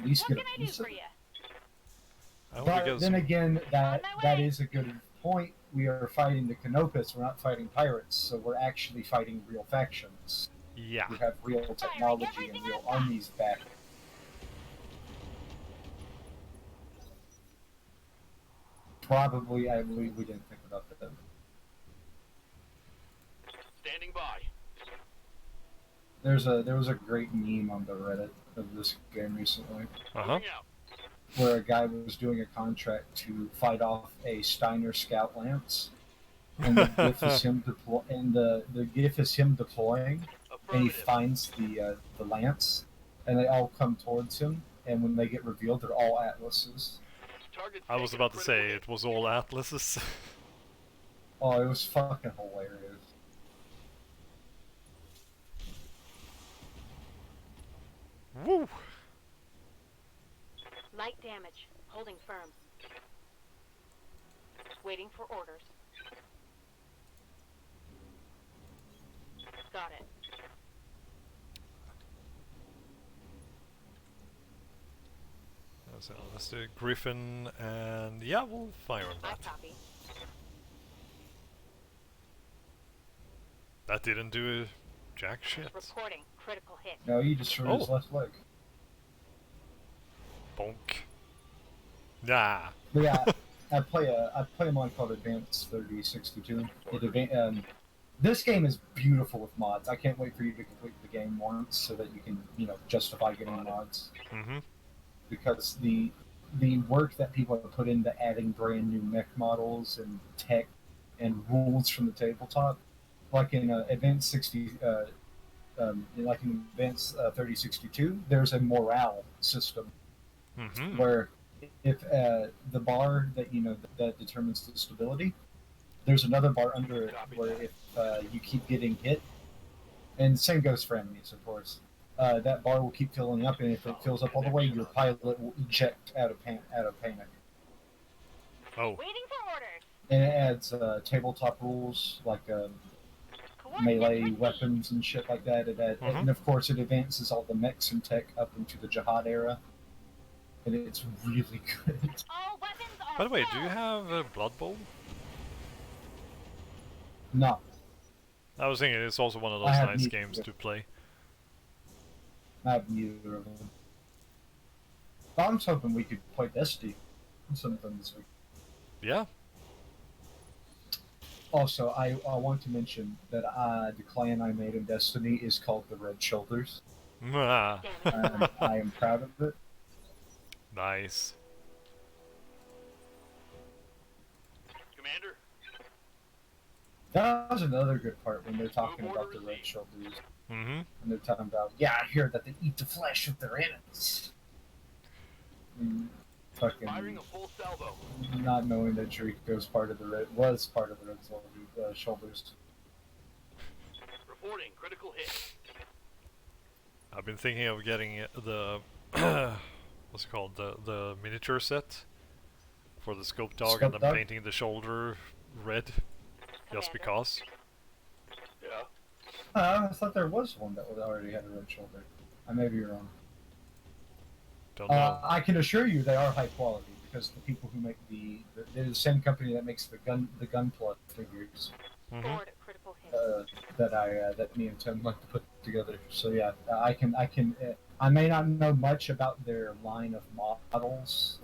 least What get can a I do piece of for it. you? I hope it But goes- then again, that way. is a good point. We are fighting the Canopus. We're not fighting pirates, so we're actually fighting real factions. Yeah. You have real technology and real armies back. Probably, I believe we didn't think about that. Standing by. There was a great meme on the Reddit of this game recently, Uh-huh. Moving out. where a guy was doing a contract to fight off a Steiner Scout Lance, and the GIF is him the GIF is him deploying, and he Affirmative. finds the Lance, and they all come towards him, and when they get revealed, they're all Atlases. Target's I was taking a about to critical say hit. it was all Atlases. Oh, it was fucking hilarious. Woo! Light damage. Holding firm. Waiting for orders. Got it. So that's the Griffin, and yeah, we'll fire on I that. copy. That didn't do jack shit. Reporting. Critical hit. No, you destroyed his Oh. left leg. Bonk. Nah. But yeah, I play a mod called Advanced 3062. This game is beautiful with mods. I can't wait for you to complete the game once so that you can, justify getting mods. Mm-hmm. Because the work that people have put into adding brand new mech models and tech and rules from the tabletop, like in Advanced 3062, there's a morale system Mm-hmm. where if the bar that determines the stability, there's another bar under it where if you keep getting hit, and the same goes for enemies, of course. That bar will keep filling up, and if it fills up all the way, your pilot will eject out of panic. Oh. Waiting for orders. And it adds tabletop rules like melee Coordinates weapons and shit like that. And of course, it advances all the mechs and tech up into the Jihad era, and it's really good. All weapons are By the way, do filled. you have a Blood Bowl? No, I was thinking it's also one of I those have nice neither. games to play. I have neither of them. But I'm just hoping we could play Destiny sometime this week. Yeah. Also, I want to mention that the clan I made in Destiny is called the Red Shoulders. Mwah. And I am proud of it. Nice. Commander. That was another good part when they're talking about the Red Shoulders. Mm-hmm. And they're talking about, yeah, I hear that they eat the flesh of their enemies. Fucking Firing a full salvo. not knowing that Drake was part of the Red Shoulders. Reporting. Critical hit. I've been thinking of getting the what's it called, the miniature set for the scope dog, Scope and then dog? painting the shoulder red, just Commander. because. Yeah. I thought there was one that already had a red shoulder. I may be wrong. Don't know. I can assure you they are high quality because the people who make they're the same company that makes the gunpla figures Mm-hmm. Forward at critical hit. that me and Tim like to put together. So yeah, I may not know much about their line of models,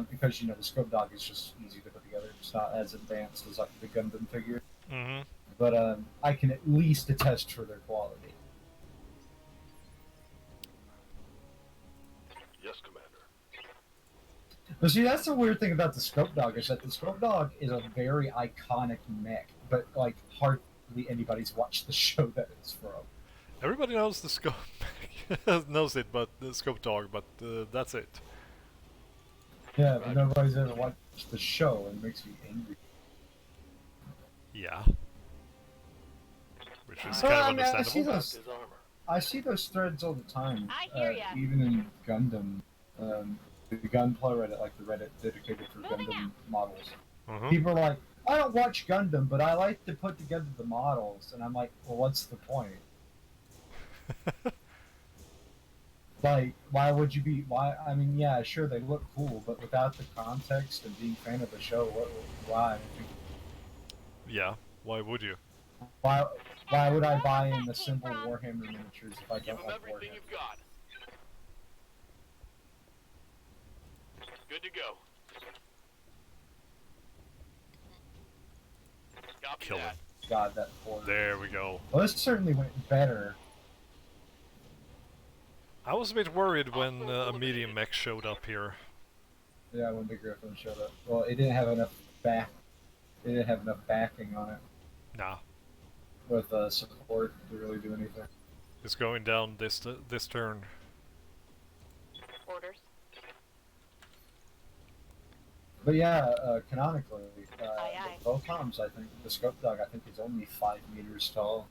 because the scope dog is just easy to put together. It's not as advanced as like the Gundam figure, Mm-hmm. but I can at least attest for their quality. Yes, Commander. But see, that's the weird thing about the scope dog is that the scope dog is a very iconic mech, but hardly anybody's watched the show that it's from. Everybody knows the scope knows it, but the scope dog, but that's it. Yeah, but nobody's ever watched the show, and it makes me angry. Yeah. Which is Well, kind of I see understandable. those. His armor. I see those threads all the time. I hear ya. Even in Gundam, the Gunpla Reddit, like the Reddit dedicated for Moving Gundam out. models. Mm-hmm. People are like, I don't watch Gundam, but I like to put together the models, and I'm like, well, what's the point? Why would you be? Why? I mean, yeah, sure, they look cool, but without the context and being a fan of the show, why? Yeah. Why would you? Why? Why would I Where buy that in the came simple from. Warhammer miniatures if I Give don't them like everything Warhammer? you've got. Good to go. Copy Kill that. him. God, that poor. There we go. Well, this certainly went better. I was a bit worried when a medium mech showed up here. Yeah, when the Griffin showed up. Well, it didn't have enough back. It didn't have enough backing on it Nah, with support to really do anything. it's going down this turn. Orders. But yeah, canonically, Aye, aye. the Votoms, I think, the scope dog, I think, is only 5 meters tall.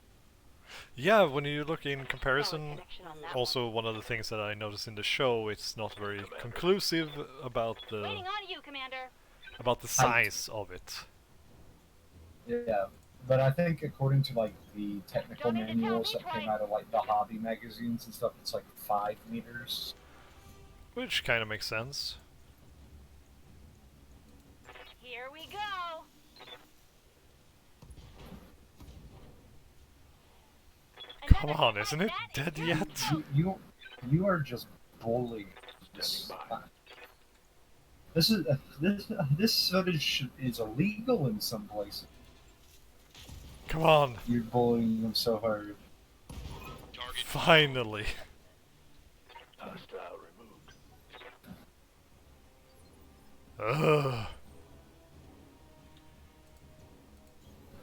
Yeah, when you look in Solid comparison, connection on that also one of the things that I noticed in the show, it's not very conclusive about one. the Waiting on you, Commander. size of it. Yeah, but I think according to like the technical Don't need to tell manuals me that came twice. out of like the hobby magazines and stuff, it's like 5 meters. Which kind of makes sense. Here we go. Come Another on, hit isn't like it that dead is yet? good. You are just bullying. This this footage is illegal in some places. Come on, You're bullying them so hard. Target finally. Hostile removed. Ugh.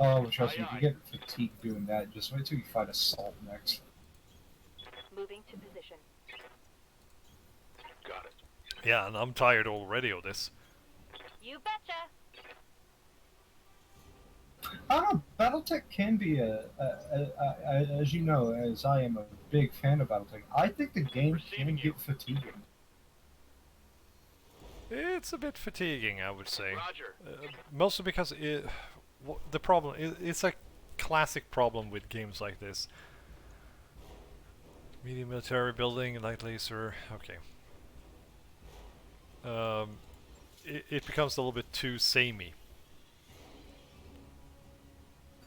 Oh, trust me, if Aye, you get fatigued doing that, just wait till you fight assault next. Moving to position. Got it. Yeah, and I'm tired already of this. You betcha. I don't know, BattleTech can be as you know, as I am a big fan of BattleTech, I think the game can Receiving you. get fatiguing. It's a bit fatiguing, I would say. Roger. Mostly because the problem it's a classic problem with games like this. Medium military building, light laser. Okay. It becomes a little bit too samey.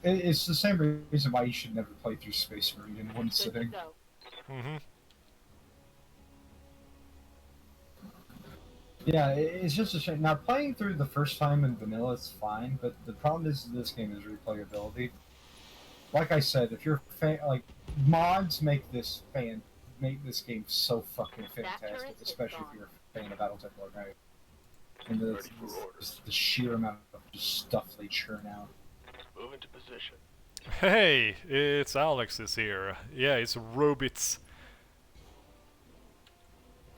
It's the same reason why you should never play through Space Marine in one Good to sitting. go. Mm-hmm. Yeah, it's just a shame. Now, playing through the first time in vanilla is fine, but the problem is this game is replayability. Like I said, if you're a fan, like mods make this game so fucking fantastic, turret is especially if gone. you're a fan of BattleTech Organic. And Ready for orders. the sheer amount of just stuff they churn out. Move into position. Hey, it's Alex is here. Yeah, it's Robits.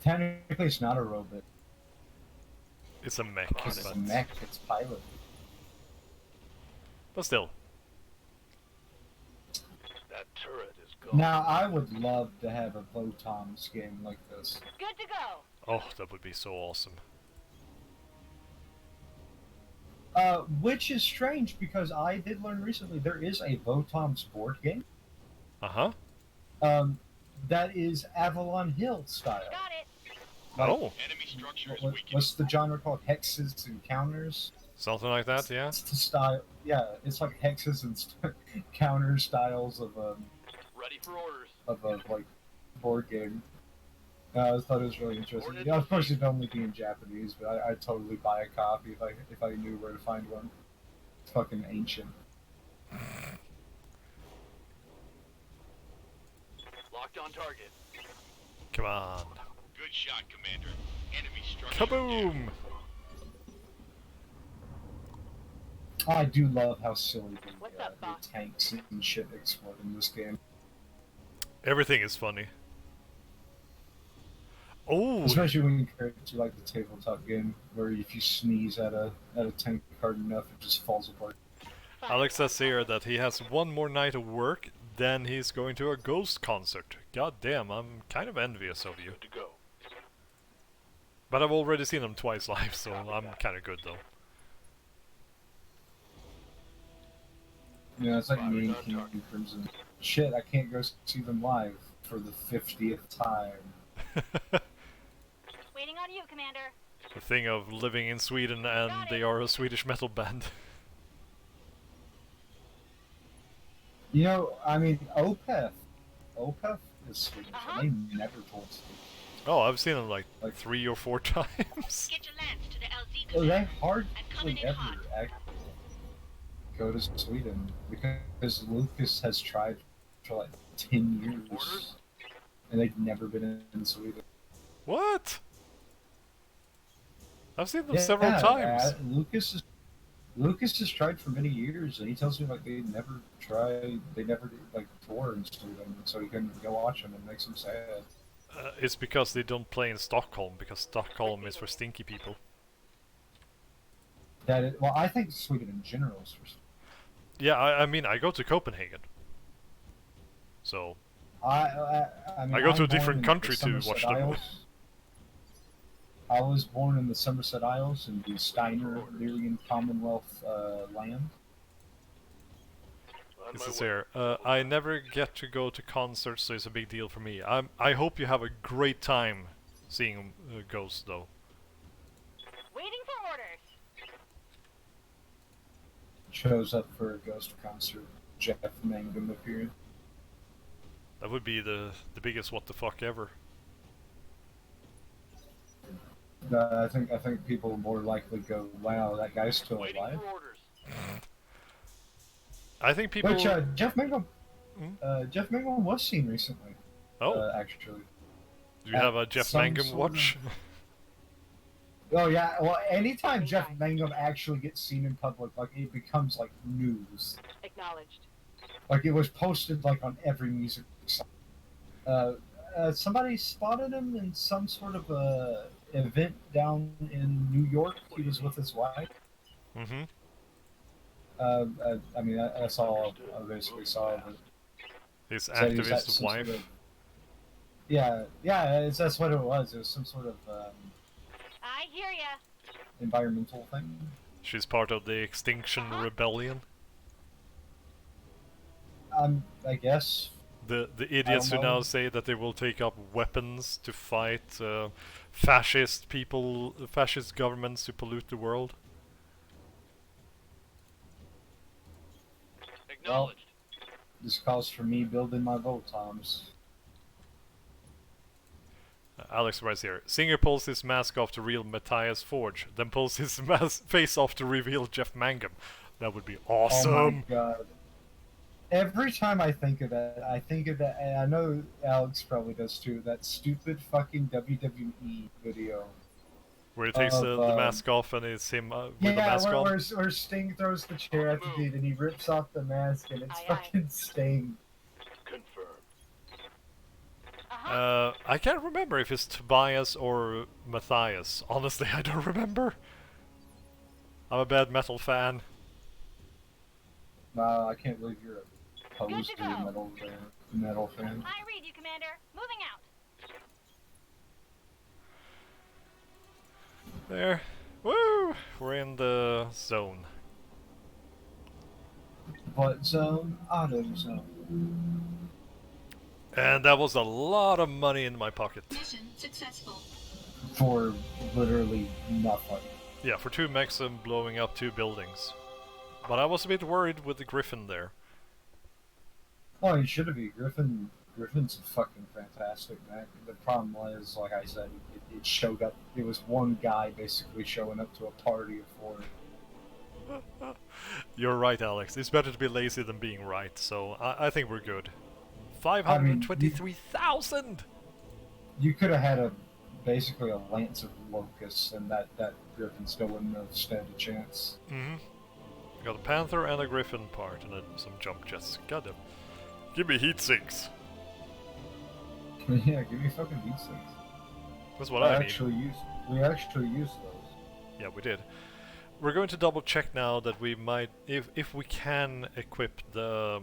Technically, it's not a robot. It's a mech, It's a but, mech. It's pilot. but still. That turret is gone. Now, I would love to have a Votoms game like this. Good to go. Oh, that would be so awesome. Which is strange because I did learn recently there is a Votoms board game. Uh-huh. That is Avalon Hill style. Got it. Like, Oh, enemy structures what's the genre called? Hexes and counters. something like that, yeah? It's the style. Yeah, it's like hexes and counter styles Ready for orders. of a like board game. I thought it was really interesting. Yeah, of course it'd only be in Japanese, but I'd totally buy a copy if I knew where to find one. It's fucking ancient. Locked on target. Come on. Good shot, Commander. Enemy structure. Kaboom! I do love how silly What's the up, boss? tanks and shit explode in this game. Everything is funny. Oh, Especially when you compare it to like the tabletop game, where if you sneeze at a tank hard enough, it just falls apart. Alex says here that he has one more night of work, then he's going to a Ghost concert. God damn, I'm kind of envious of you. Good to go. But I've already seen him twice live, so I'm kind of good though. You know, it's like Fire me on and King target. and Crimson. Shit, I can't go see them live for the 50th time. Waiting on you, Commander. The thing of living in Sweden and they are a Swedish metal band. You know, I mean, OPEF is Swedish, and they never told Swedish. Oh, I've seen them like Like, 3 or 4 times. Get your lance to the LZ well, they command. I'm coming hardly in ever hot. go to Sweden because Lucas has tried for like 10 years, and they've never been in Sweden. What? I've seen them several times. Lucas has tried for many years, and he tells me like they never like tour in Sweden, so he can go watch them. It makes him sad. It's because they don't play in Stockholm, because Stockholm is for stinky people. Well, I think Sweden in general is for. Yeah, I mean, I go to Copenhagen. So, I mean, I go to a I'm born different in the country to Somerset watch them. Isles. I was born in the Somerset Isles in the Steiner Lyrian Commonwealth land. It says here, I never get to go to concerts, so it's a big deal for me. I hope you have a great time seeing Ghost, though. Waiting for orders. Shows up for a Ghost concert. Jeff Mangum appeared. That would be the biggest what the fuck ever. I think people will more likely go, "Wow, that guy's still alive." I think people. Which Jeff Mangum was seen recently. Oh, actually. do you have a Jeff Mangum watch? Oh yeah, well, anytime Jeff Mangum actually gets seen in public, like it becomes like news. Acknowledged. Like it was posted like on every music site. Somebody spotted him in some sort of event down in New York. He was with his wife. Mm-hmm. I mean, that's all I basically saw. But His so he was at activist some wife. sort of, yeah, that's what it was. It was some sort of I hear ya. environmental thing. She's part of the Extinction Rebellion. I guess. The idiots who now say that they will take up weapons to fight fascist people, fascist governments to pollute the world. Acknowledged. This calls for me building my VOTOMs. Alex writes here, Singer pulls his mask off to reveal Matthias Forge, then pulls his face off to reveal Jeff Mangum. That would be awesome! Oh my god. Every time I think of that, and I know Alex probably does too, that stupid fucking WWE video. Where he takes the mask off and it's him with the mask on? Where Sting throws the chair at the dude and he rips off the mask and it's fucking Sting. Confirmed. I can't remember if it's Tobias or Matthias. Honestly, I don't remember. I'm a bad metal fan. Nah, I can't believe you're opposed to metal fan. I read you, Commander. Moving out. There. Woo! We're in the zone. What zone? Auto zone. And that was a lot of money in my pocket. Mission successful. For literally nothing. Yeah, for 2 mechs and blowing up 2 buildings. But I was a bit worried with the Griffin there. Oh, you should have been. Griffin's fucking fantastic, man. The problem was, like I said, it showed up. It was one guy basically showing up to a party of 4. You're right, Alex. It's better to be lazy than being right, so I think we're good. 523,000! You could have had basically a lance of locusts, and that Griffin still wouldn't have stood a chance. Mm-hmm. Got a Panther and a Griffin part, and then some jump jets. Got them. Give me heat sinks. Yeah, give me fucking heat sinks. That's what I need. We actually used those. Yeah, we did. We're going to double check now that we might, if we can equip the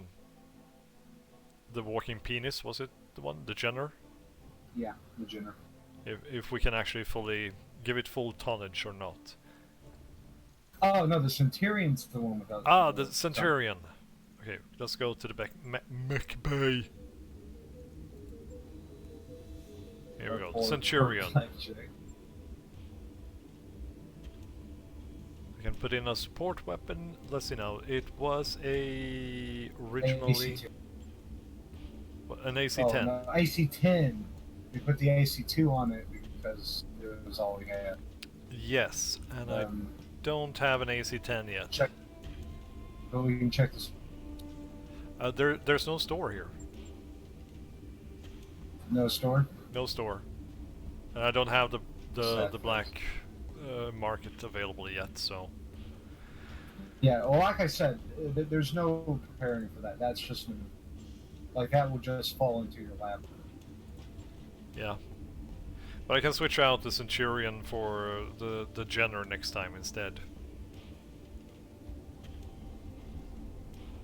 walking penis. Was it the one, the Jenner? Yeah, the Jenner. If we can actually fully give it full tonnage or not. Oh no, the Centurion's the one without. Ah, the Centurion. Okay, let's go to the Mech Bay. Here we go, Centurion. We can put in a support weapon. Let's see now. It was originally AC2. an Oh, AC-10. no, AC-10. We put the AC-2 on it because it was all we had. Yes, and I don't have an AC-10 yet. Check. But we can check this. There's no store here. No store? No store. And I don't have the Exactly. black market available yet, so... Yeah, well, like I said, there's no preparing for that. That's just... Like, that will just fall into your lap. Yeah. But I can switch out the Centurion for the Jenner next time instead.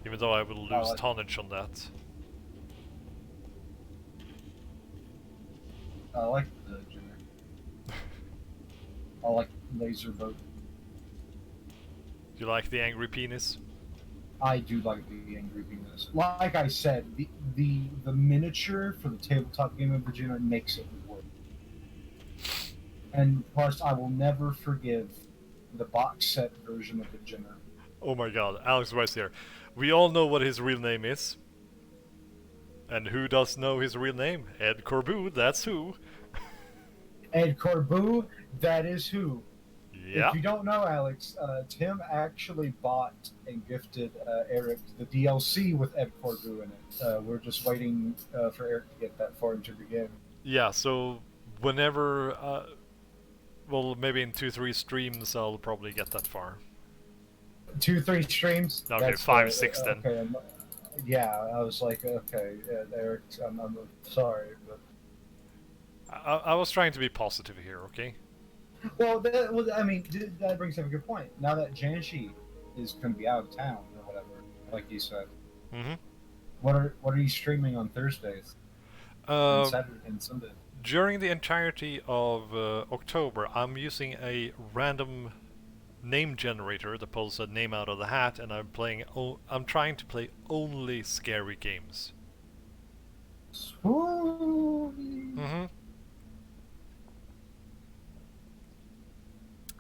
Even though I will lose tonnage on that. I like the Jenner. I like laser boat. Do you like the angry penis? I do like the angry penis. Like I said, the miniature for the tabletop game of the Jenner makes it work. And plus, I will never forgive the box set version of the Jenner. Oh my god, Alex Rice here. We all know what his real name is. And who does know his real name? Ed Corbu, that's who. Ed Corbu, that is who. Yeah. If you don't know, Alex, Tim actually bought and gifted Erich the DLC with Ed Corbu in it. We're just waiting for Erich to get that far into the game. Yeah, so whenever, well, maybe in 2-3 streams I'll probably get that far. 2-3 streams? Okay, 5-6 then. Okay, yeah, I was like, okay, Erich, I'm sorry, but... I was trying to be positive here, okay? Well, I mean, that brings up a good point. Now that Janshi is going to be out of town or whatever, like you said, what are you streaming on Thursdays and Saturday and Sunday? During the entirety of October, I'm using a random name generator that pulls a name out of the hat, and I'm trying to play only scary games. Spooky.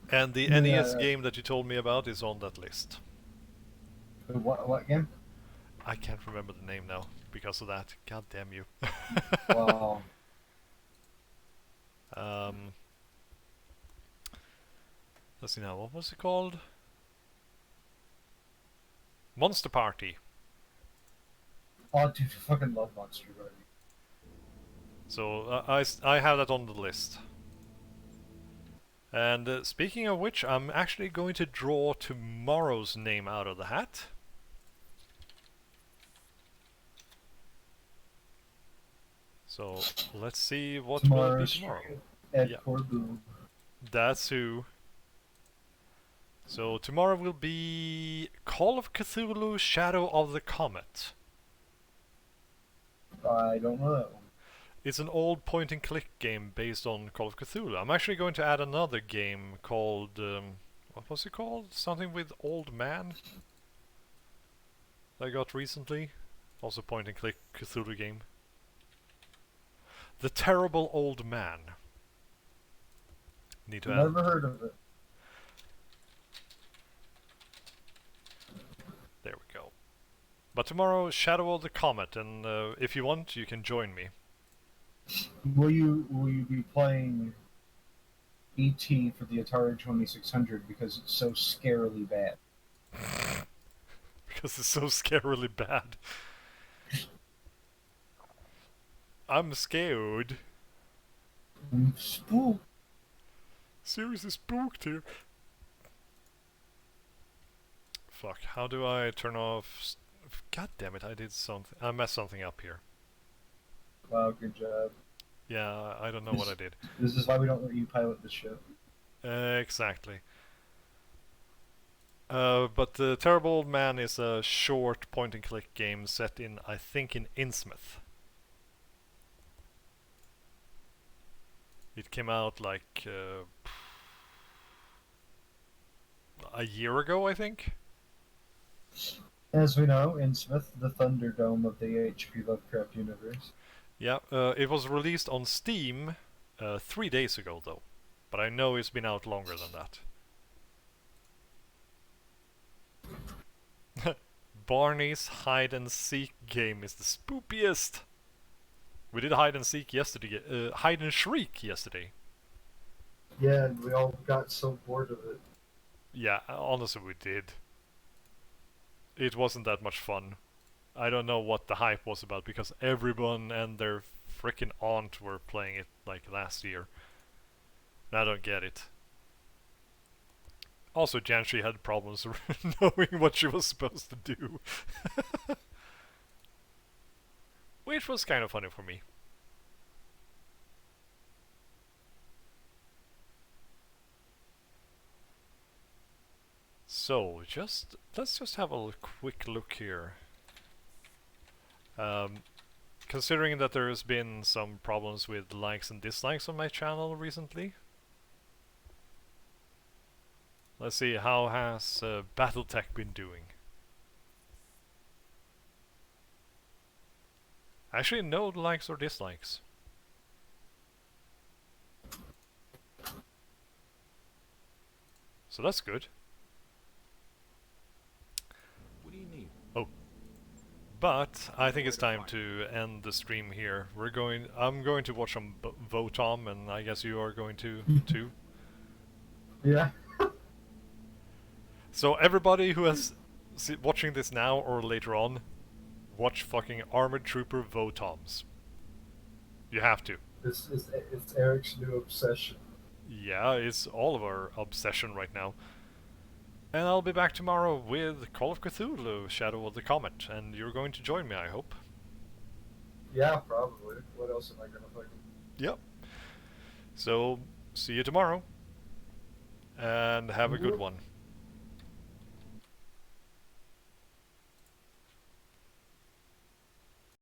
And the NES game that you told me about is on that list. What game? I can't remember the name now because of that. God damn you. Well, let's see now. What was it called? Monster Party. oh, dude, I fucking love Monster Party. So I have that on the list. And speaking of which, I'm actually going to draw tomorrow's name out of the hat. So let's see what will be tomorrow. Ed Corbu. That's who. So tomorrow will be Call of Cthulhu: Shadow of the Comet. I don't know that one. It's an old point-and-click game based on Call of Cthulhu. I'm actually going to add another game called... what was it called? Something with Old Man? That I got recently. Also point-and-click Cthulhu game. The Terrible Old Man. Need to add... Never heard of it. There we go. But tomorrow, Shadow of the Comet, and if you want, you can join me. Will you be playing E.T. for the Atari 2600 because it's so scarily bad? Because it's so scarily bad. I'm scared. Spook. Seriously spooked here. Fuck, how do I turn off... God damn it, I did something... I messed something up here. Wow, good job. Yeah, I don't know what I did. This is why we don't let you pilot the ship. Exactly. But the Terrible Old Man is a short point-and-click game set in, I think, in Innsmouth. It came out like a year ago, I think. As we know, Innsmouth, the Thunderdome of the H.P. Lovecraft universe. Yeah, it was released on Steam 3 days ago, though. But I know it's been out longer than that. Barney's hide and seek game is the spoopiest. We did hide and seek yesterday. Hide and shriek yesterday. Yeah, and we all got so bored of it. Yeah, honestly, we did. It wasn't that much fun. I don't know what the hype was about because everyone and their freaking aunt were playing it like last year. And I don't get it. Also, Janshi had problems knowing what she was supposed to do. Which was kind of funny for me. So, let's just have a quick look here. Considering that there's been some problems with likes and dislikes on my channel recently. Let's see, how has BattleTech been doing? Actually, no likes or dislikes. So that's good. What do you need? Oh. But I think it's time to end the stream here. I'm going to watch some VOTOM, and I guess you are going to too. Yeah. So everybody who is watching this now or later on, watch fucking Armored Trooper VOTOMS. You have to. It's Erich's new obsession. Yeah, it's all of our obsession right now. And I'll be back tomorrow with Call of Cthulhu, Shadow of the Comet, and you're going to join me, I hope. Yeah, probably. What else am I gonna fucking... Yep. So, see you tomorrow. And have a good one.